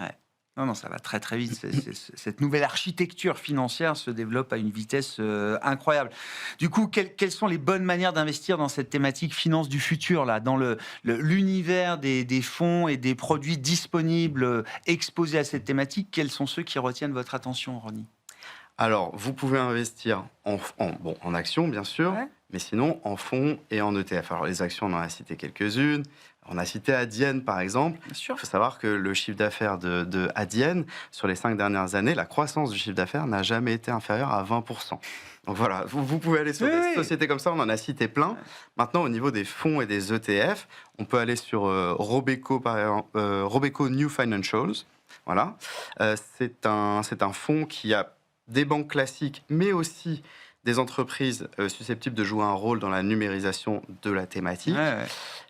Non, ça va très très vite. Cette nouvelle architecture financière se développe à une vitesse incroyable. Du coup, quelles sont les bonnes manières d'investir dans cette thématique finance du futur, là, dans l'univers des fonds et des produits disponibles exposés à cette thématique? Quels sont ceux qui retiennent votre attention, Ronnie? Alors, vous pouvez investir en actions, bien sûr, mais sinon en fonds et en ETF. Alors, les actions, on en a cité quelques-unes. On a cité Adyen, par exemple. Il faut savoir que le chiffre d'affaires de Adyen, sur les 5 dernières années, la croissance du chiffre d'affaires n'a jamais été inférieure à 20%. Donc voilà, vous pouvez aller sur des sociétés comme ça, on en a cité plein. Maintenant, au niveau des fonds et des ETF, on peut aller sur Robeco, par exemple, Robeco New Financials. Voilà. C'est un fonds qui a des banques classiques, mais aussi des entreprises susceptibles de jouer un rôle dans la numérisation de la thématique.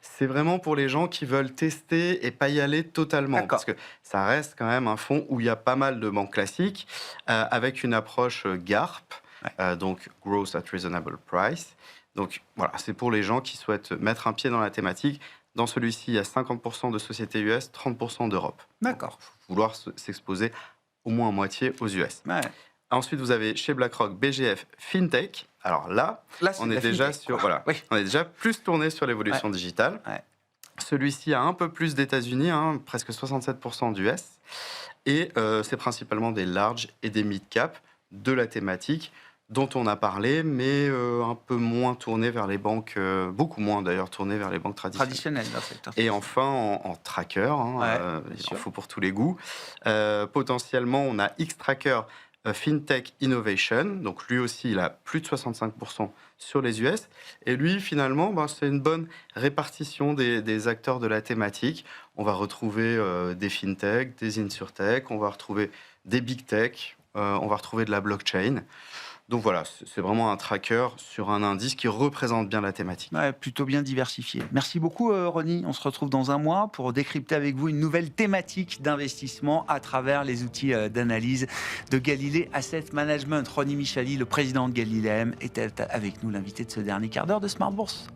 C'est vraiment pour les gens qui veulent tester et pas y aller totalement. Parce que ça reste quand même un fonds où il y a pas mal de banques classiques, avec une approche GARP, donc Growth at Reasonable Price. Donc voilà, c'est pour les gens qui souhaitent mettre un pied dans la thématique. Dans celui-ci, il y a 50% de sociétés US, 30% d'Europe. D'accord. Il faut vouloir s'exposer au moins à moitié aux US. Ensuite, vous avez chez BlackRock, BGF, FinTech. Alors là on est déjà on est déjà plus tourné sur l'évolution digitale. Celui-ci a un peu plus d'États-Unis, presque 67% d'US. Et c'est principalement des large et des mid-cap de la thématique dont on a parlé, mais un peu moins tourné vers les banques, beaucoup moins d'ailleurs tourné vers les banques traditionnelles. Et enfin, en tracker, il en faut pour tous les goûts. Potentiellement, on a Xtracker FinTech Innovation. Donc lui aussi, il a plus de 65% sur les US. Et lui, finalement, c'est une bonne répartition des acteurs de la thématique. On va retrouver des FinTech, des InsurTech, on va retrouver des Big Tech, on va retrouver de la blockchain. Donc voilà, c'est vraiment un tracker sur un indice qui représente bien la thématique. Ouais, plutôt bien diversifié. Merci beaucoup, Ronnie. On se retrouve dans un mois pour décrypter avec vous une nouvelle thématique d'investissement à travers les outils d'analyse de Galilée Asset Management. Ronnie Michali, le président de Galilée AM, était avec nous, l'invité de ce dernier quart d'heure de Smart Bourse.